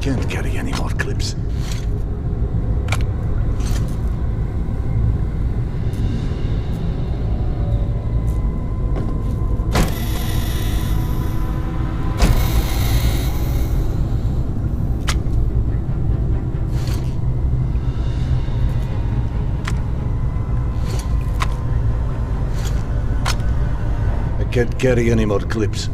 Can't carry any more clips. I can't carry any more clips.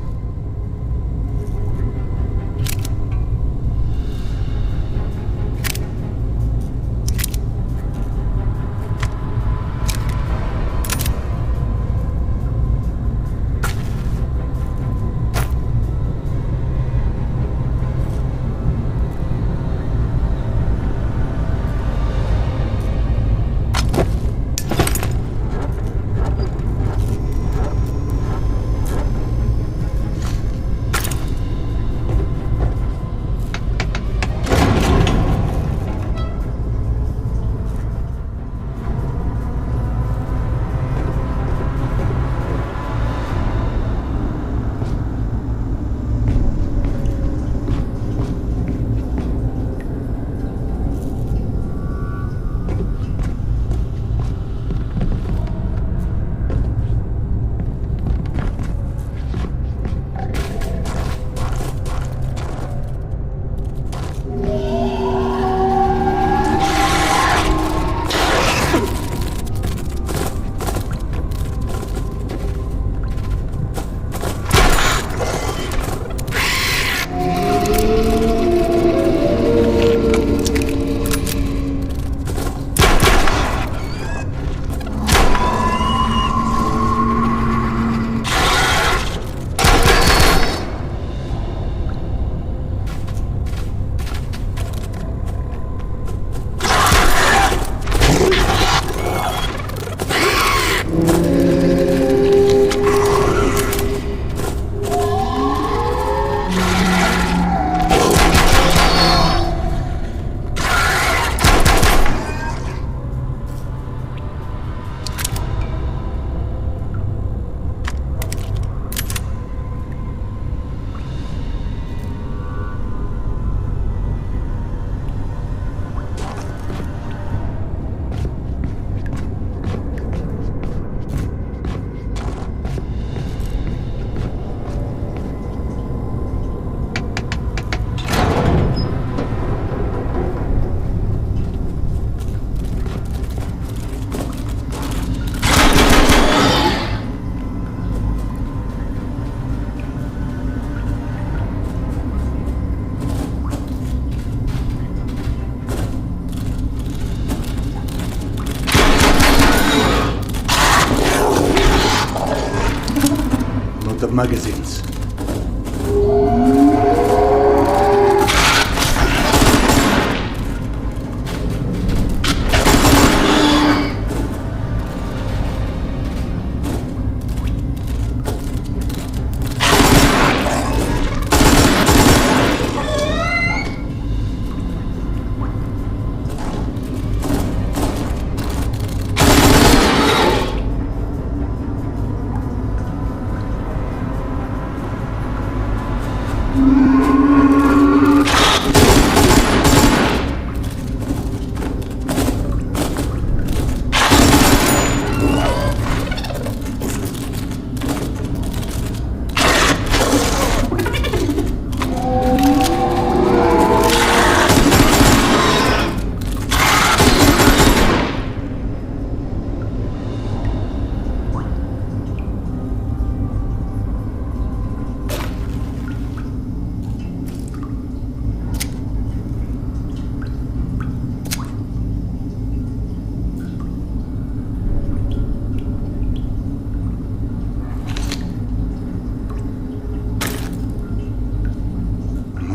magazines.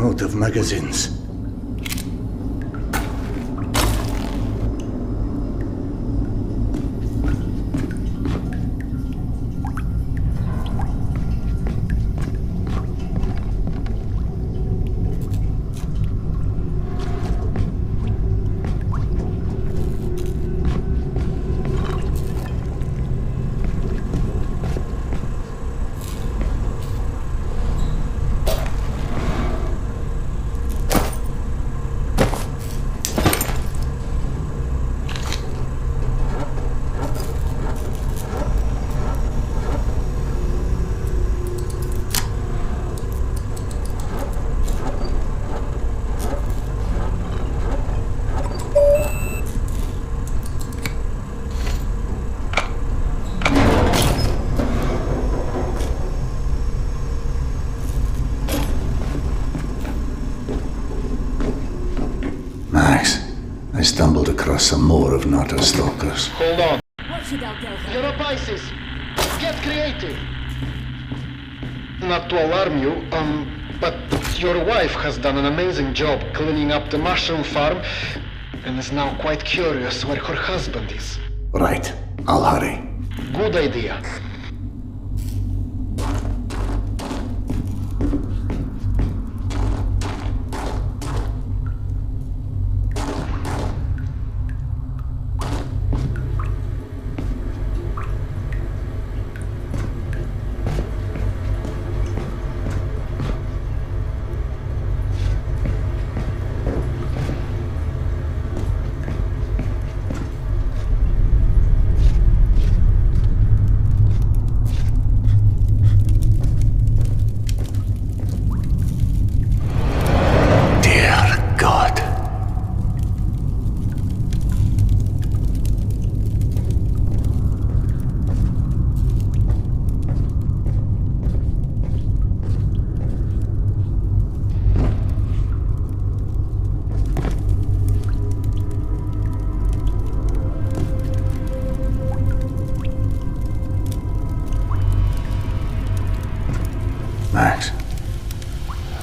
Out of magazines. Max, I stumbled across some more of Nata's stalkers. Hold on. What should I tell her? You're a Pisces. Get creative. Not to alarm you, but your wife has done an amazing job cleaning up the mushroom farm and is now quite curious where her husband is. Right, I'll hurry. Good idea.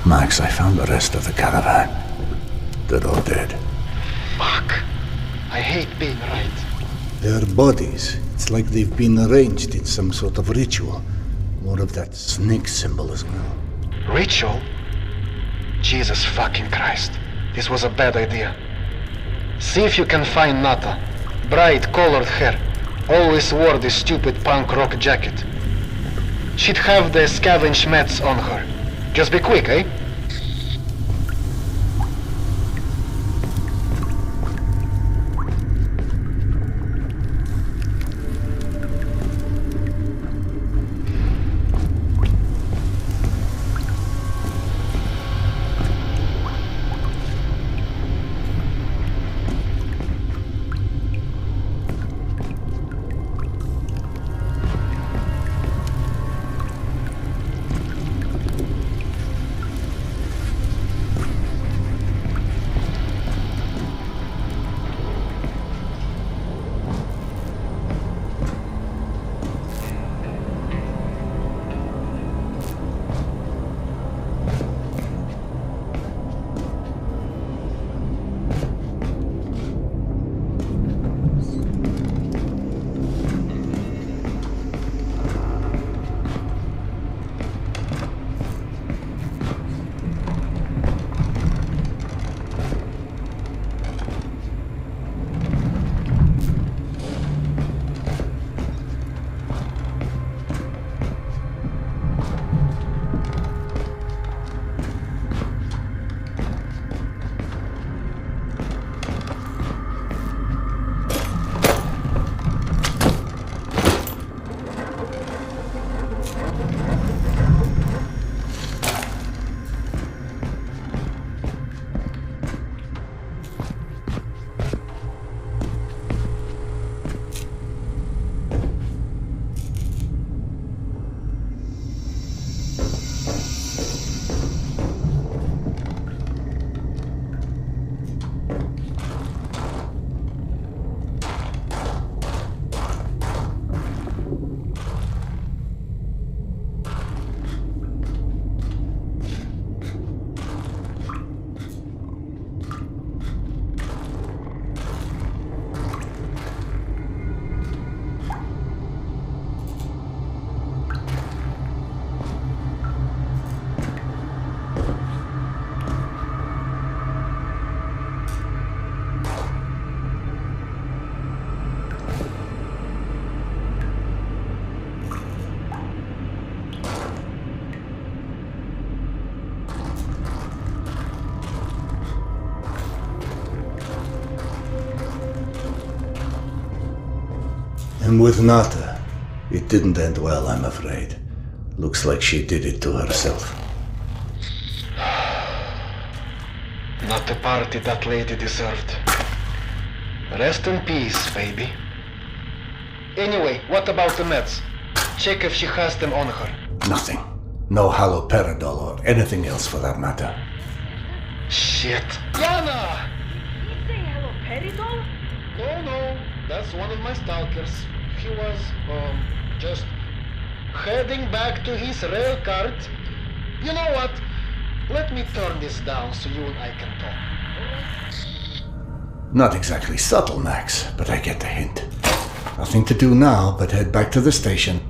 Max, I found the rest of the caravan. They're all dead. Fuck. I hate being right. Their bodies, it's like they've been arranged in some sort of ritual. More of that snake symbol as well. Ritual? Jesus fucking Christ. This was a bad idea. See if you can find Nata. Bright colored hair. Always wore this stupid punk rock jacket. She'd have the scavenge meds on her. Just be quick, eh? And with Nata, it didn't end well, I'm afraid. Looks like she did it to herself. Not the party that lady deserved. Rest in peace, baby. Anyway, what about the meds? Check if she has them on her. Nothing. No haloperidol or anything else for that matter. Shit. Yana! Did you say haloperidol? Oh no, that's one of my stalkers. He was, just heading back to his rail cart. You know what? Let me turn this down so you and I can talk. Not exactly subtle, Max, but I get the hint. Nothing to do now but head back to the station.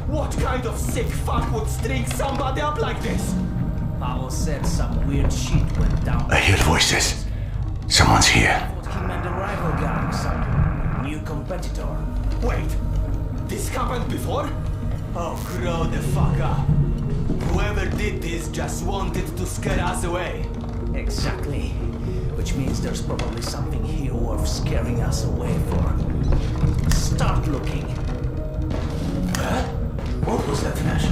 What kind of sick fuck would string somebody up like this? Paolo said some weird shit went down. I hear voices. Someone's here. He meant a rival gang, some new competitor. Wait, this happened before? Oh, grow the fuck up. Whoever did this just wanted to scare us away. Exactly. Which means there's probably something here worth scaring us away for. Start looking. Huh? What was that flash?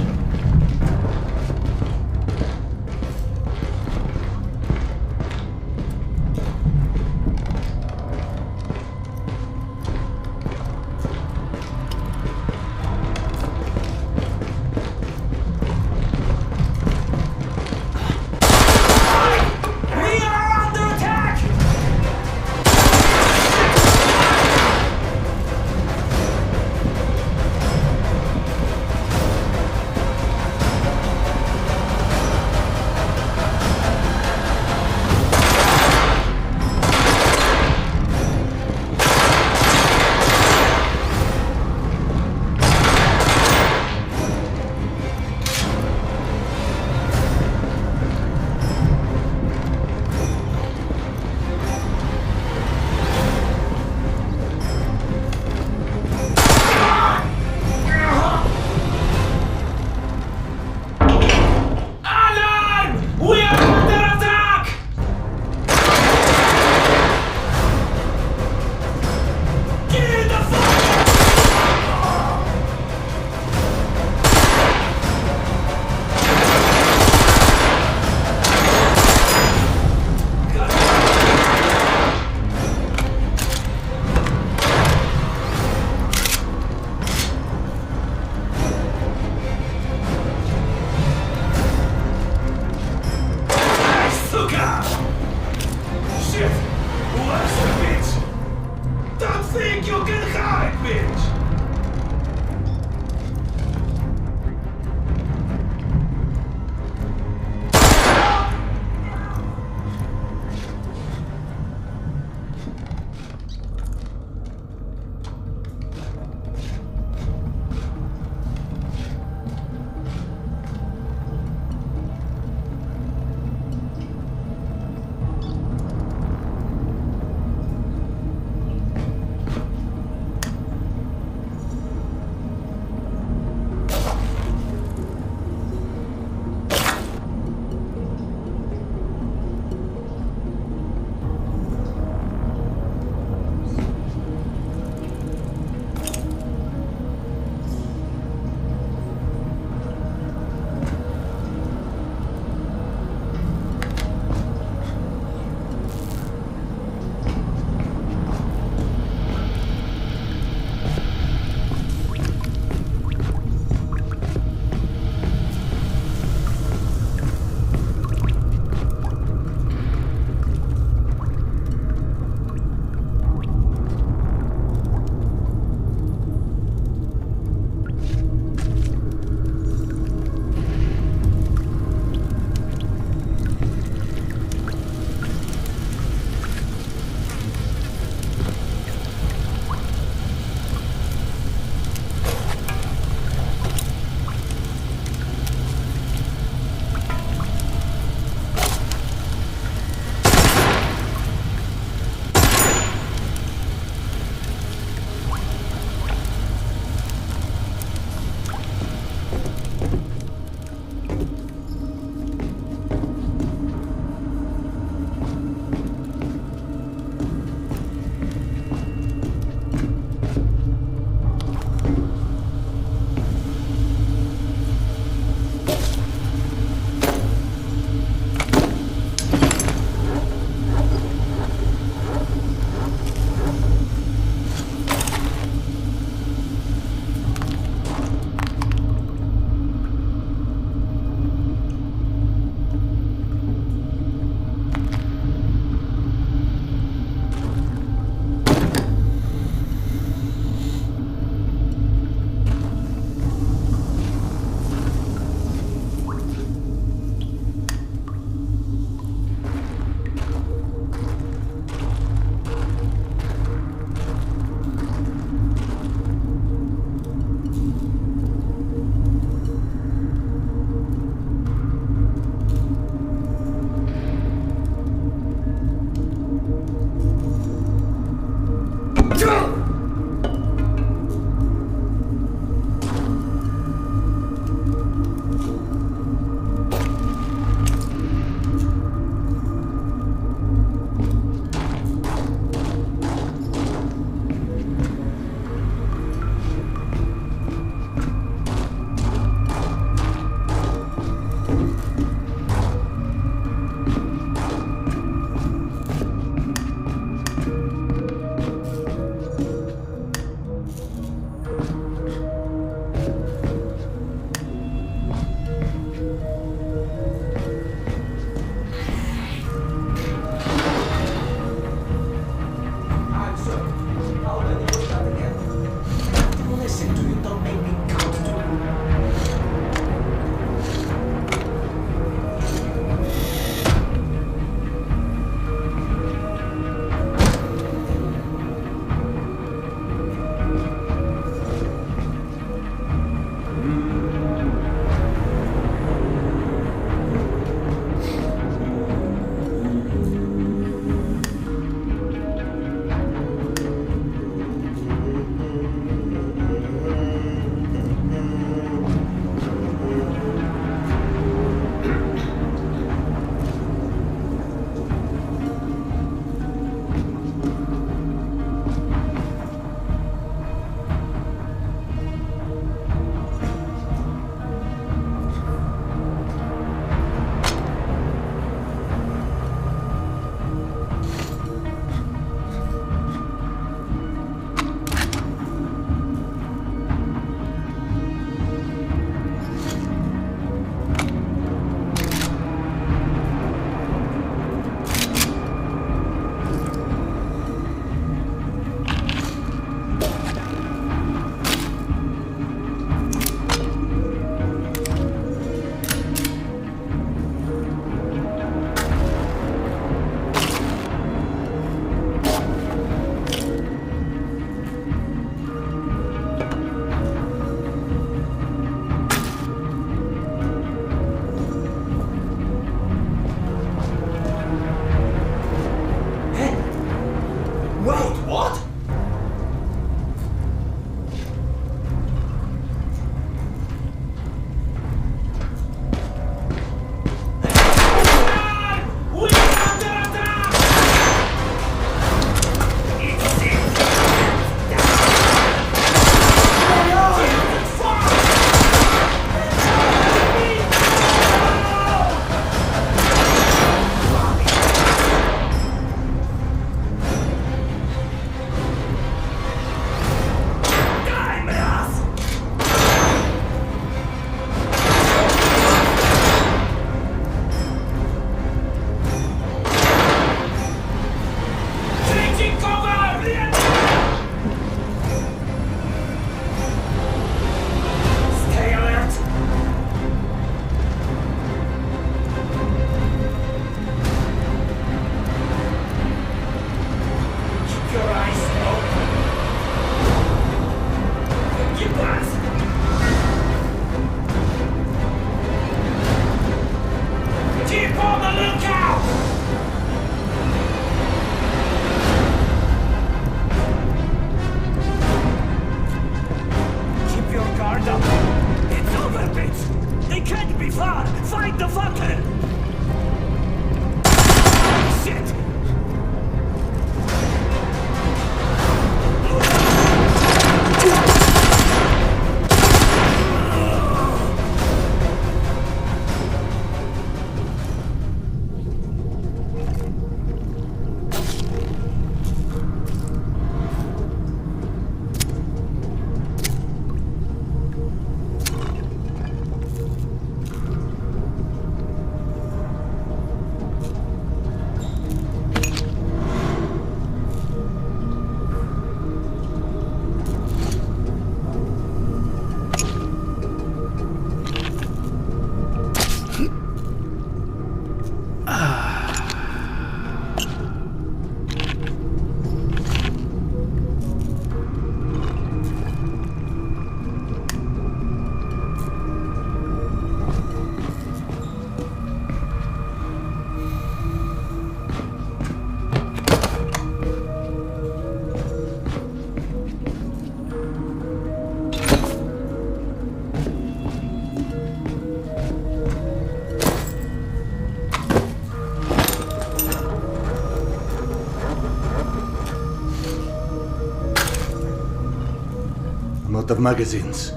Out of magazines.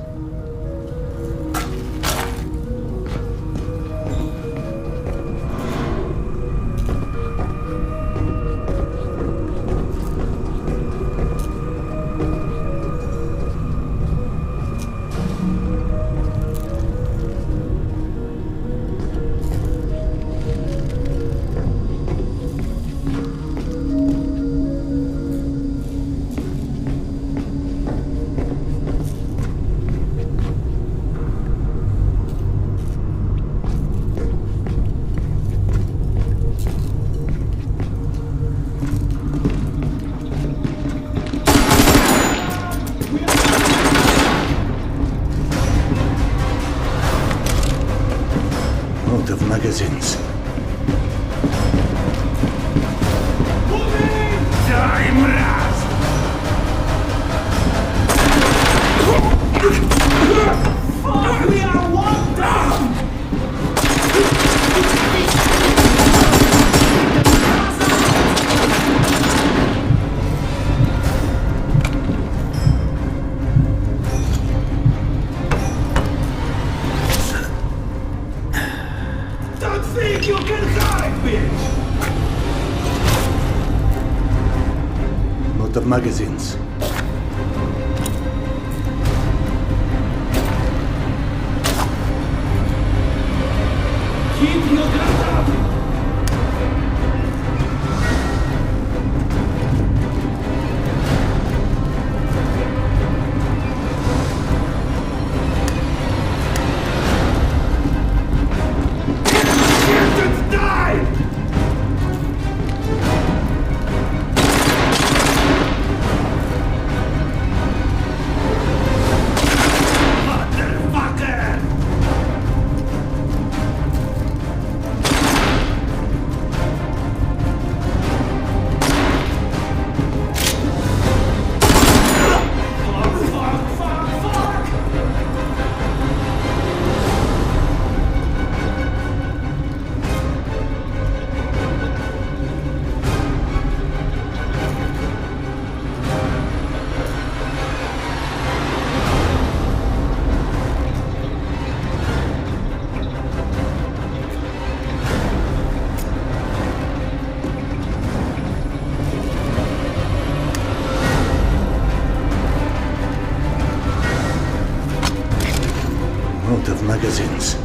Out of magazines. Time raz! Fuck, we are one down! Don't think you can hide, bitch! Out of magazines. Keep your guard up! Get die! Motherfucker! Out of magazines.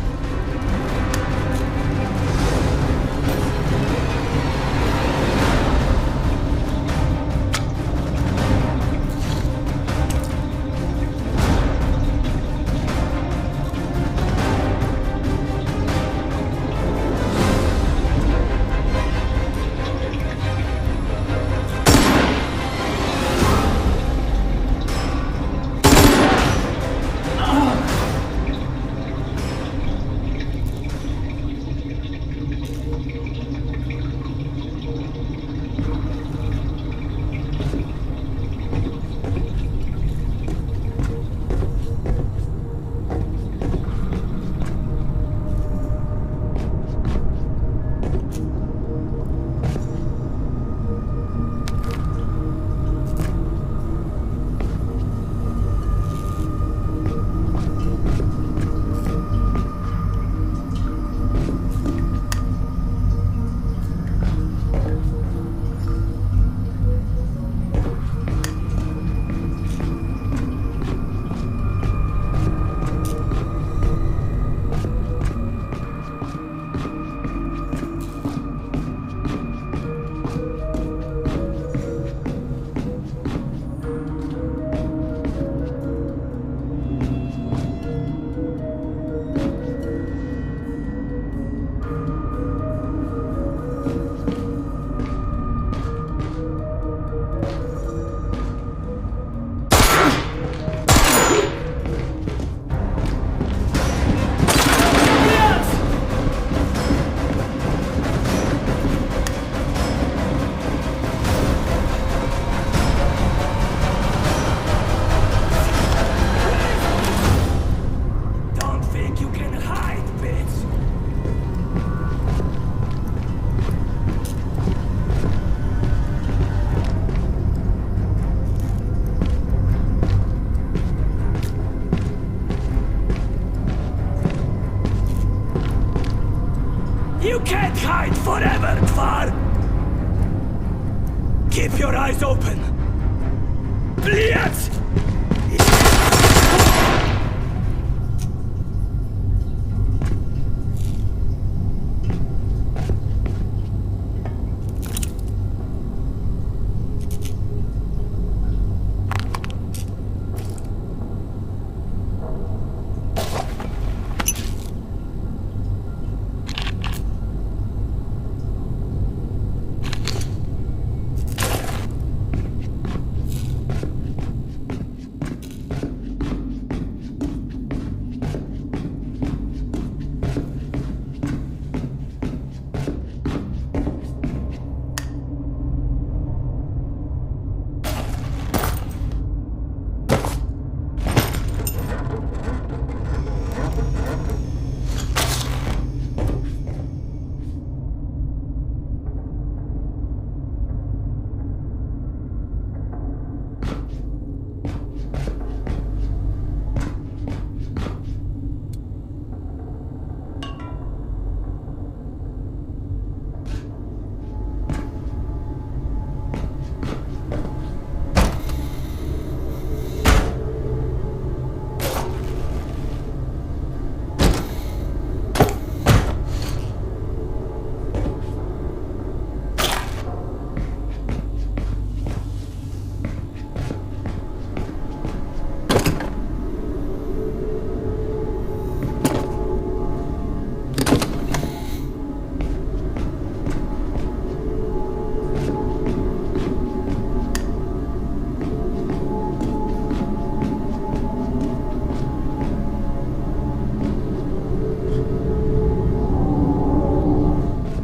Keep your eyes open! Блять!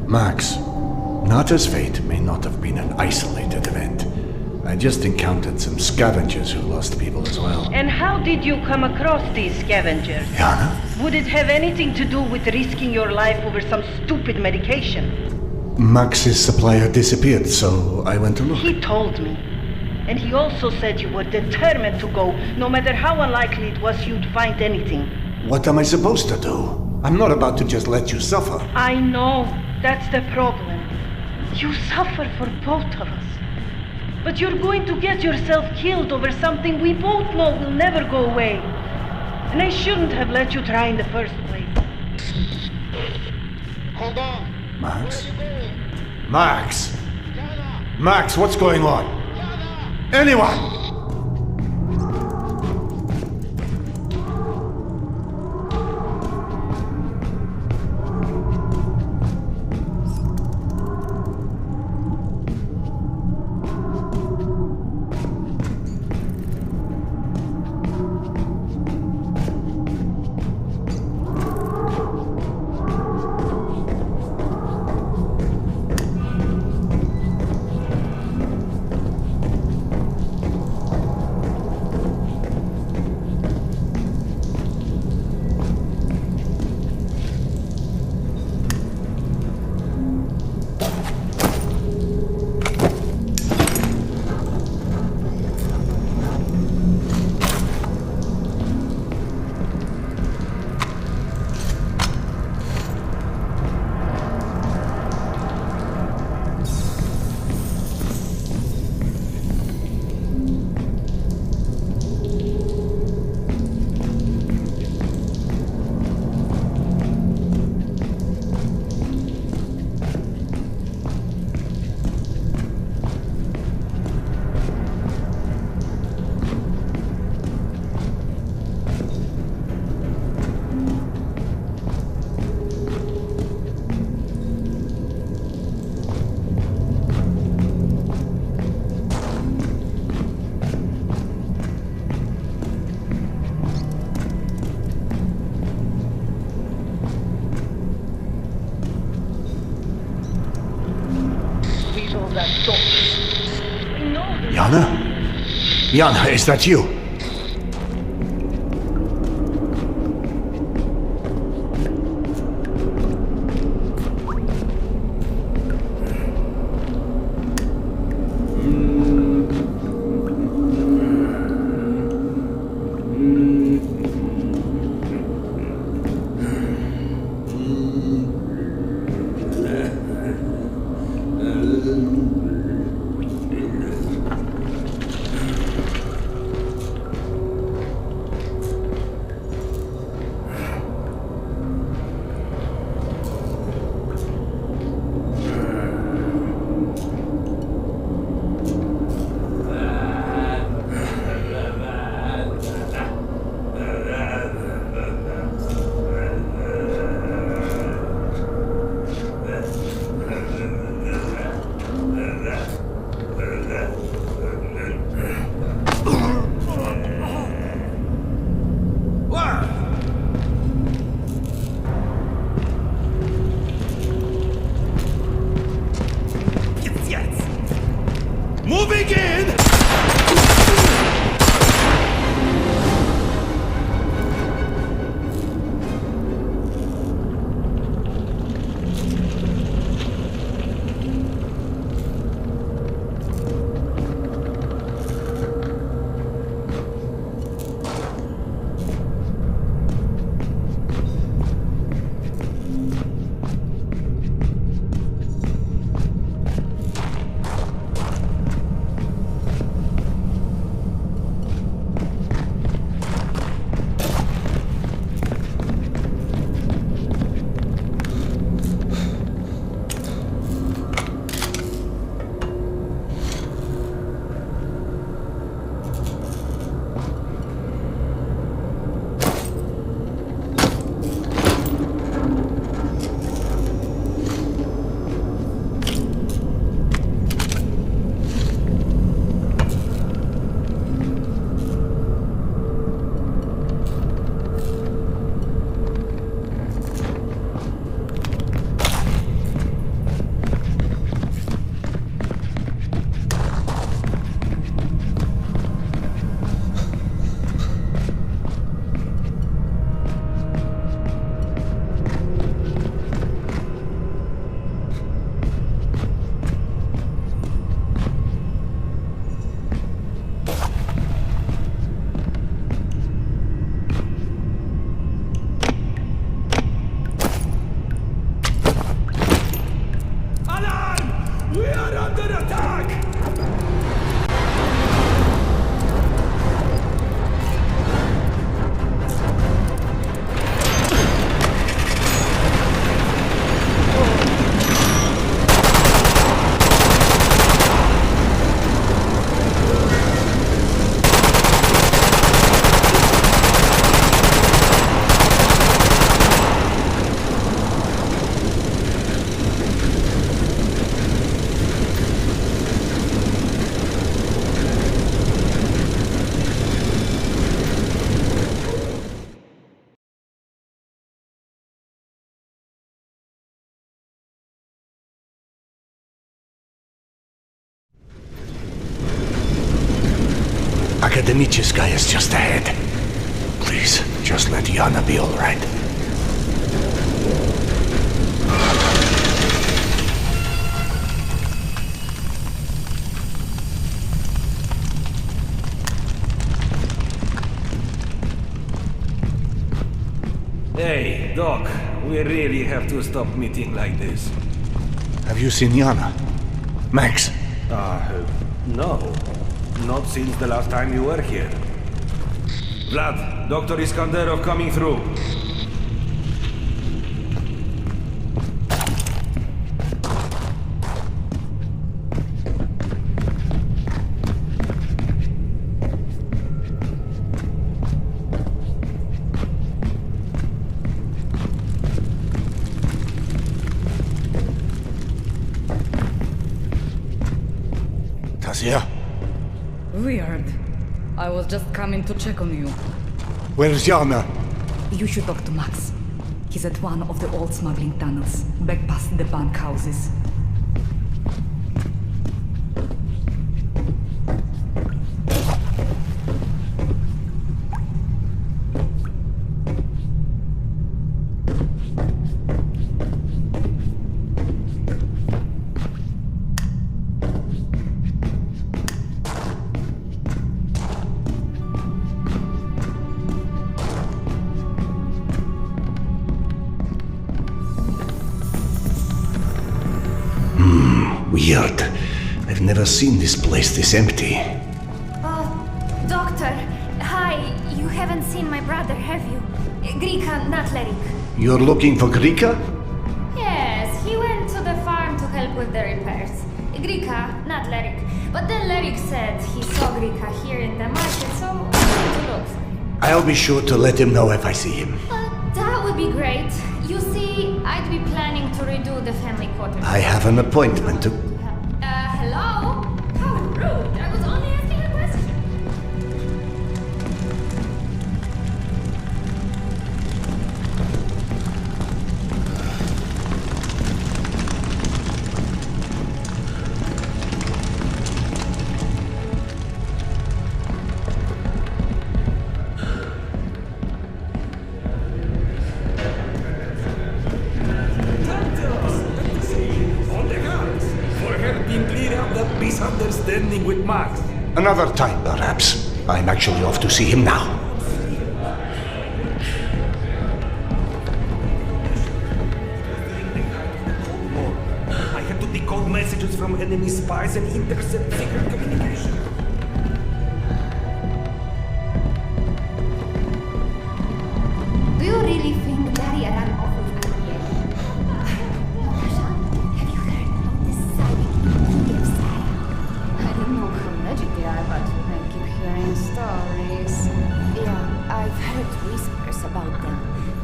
Max, Nata's fate may not have been an isolated event. I just encountered some scavengers who lost people as well. And how did you come across these scavengers? Yana? Would it have anything to do with risking your life over some stupid medication? Max's supplier disappeared, so I went to look. He told me. And he also said you were determined to go, no matter how unlikely it was you'd find anything. What am I supposed to do? I'm not about to just let you suffer. I know. That's the problem. You suffer for both of us. But you're going to get yourself killed over something we both know will never go away. And I shouldn't have let you try in the first place. Hold on. Max? Max! Max, what's going on? Anyone! Yana? Yana, is that you? Moving in! Akademicheskaya is just ahead. Please, just let Yana be all right. Hey, Doc, we really have to stop meeting like this. Have you seen Yana? Max? No. Not since the last time you were here. Vlad, Dr. Iskanderov coming through. Tasia? Weird. I was just coming to check on you. Where's Yana? You should talk to Max. He's at one of the old smuggling tunnels, back past the bank houses. Weird. I've never seen this place this empty. Doctor. Hi, you haven't seen my brother, have you? Grika, not Lerik. You're looking for Grika? Yes, he went to the farm to help with the repairs. Grika, not Lerik. But then Lerik said he saw Grika here in the market, so I went to look for him. I'll be sure to let him know if I see him. That would be great. You see, I'd be planning to redo the family quarters. I have an appointment to... Hello? How rude. I was only asking a question. misunderstanding with Max. Another time, perhaps. I'm actually off to see him now. I had to decode messages from enemy spies and intercept secret communication. Do you really think Daddy ran off with Ariel? Natasha, have you heard about this psychic Kiev style? I don't know how magic they are, but I keep hearing stories. Yeah, I've heard whispers about them.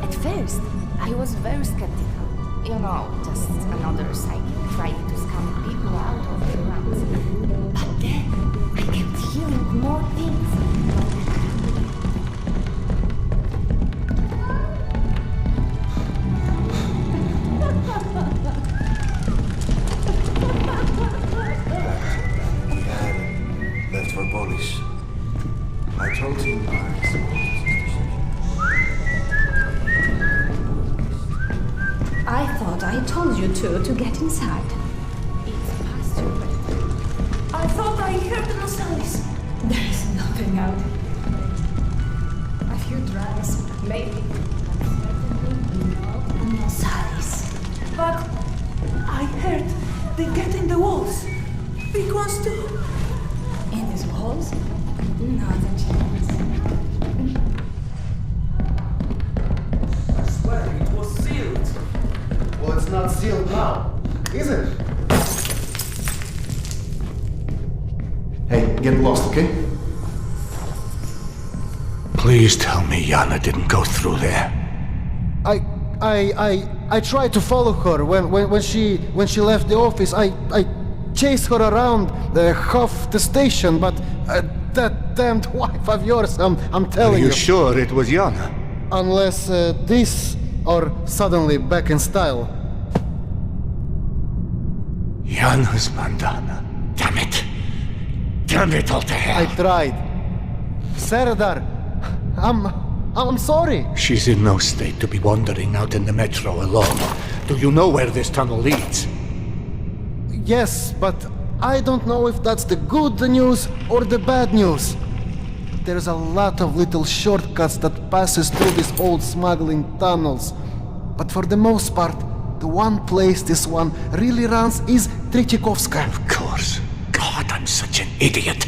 At first, I was very skeptical. You know, just another psychic trying to scam people out of their runs. But then, I kept hearing more things. Left for Polish. I told him I thought I told you to get inside. It's past your bedtime. I thought I heard no sounds. There is nothing out. A few drugs, maybe. No size. But I heard they get in the walls. Big ones too. In these walls? Not a chance. I swear it was sealed. Well, it's not sealed now, is it? Hey, get lost, okay? Please tell me Yana didn't go through there. I tried to follow her when she left the office. I chased her around half the station, but that damned wife of yours, I'm telling you. Are you sure it was Yana? Unless this or suddenly back in style. Yana's bandana. Damn it. Damn it all to hell. I tried. Serdar, I'm sorry. She's in no state to be wandering out in the metro alone. Do you know where this tunnel leads? Yes, but I don't know if that's the good news or the bad news. There's a lot of little shortcuts that passes through these old smuggling tunnels. But for the most part, the one place this one really runs is Tretykovskaya. Of course. God, I'm such an idiot.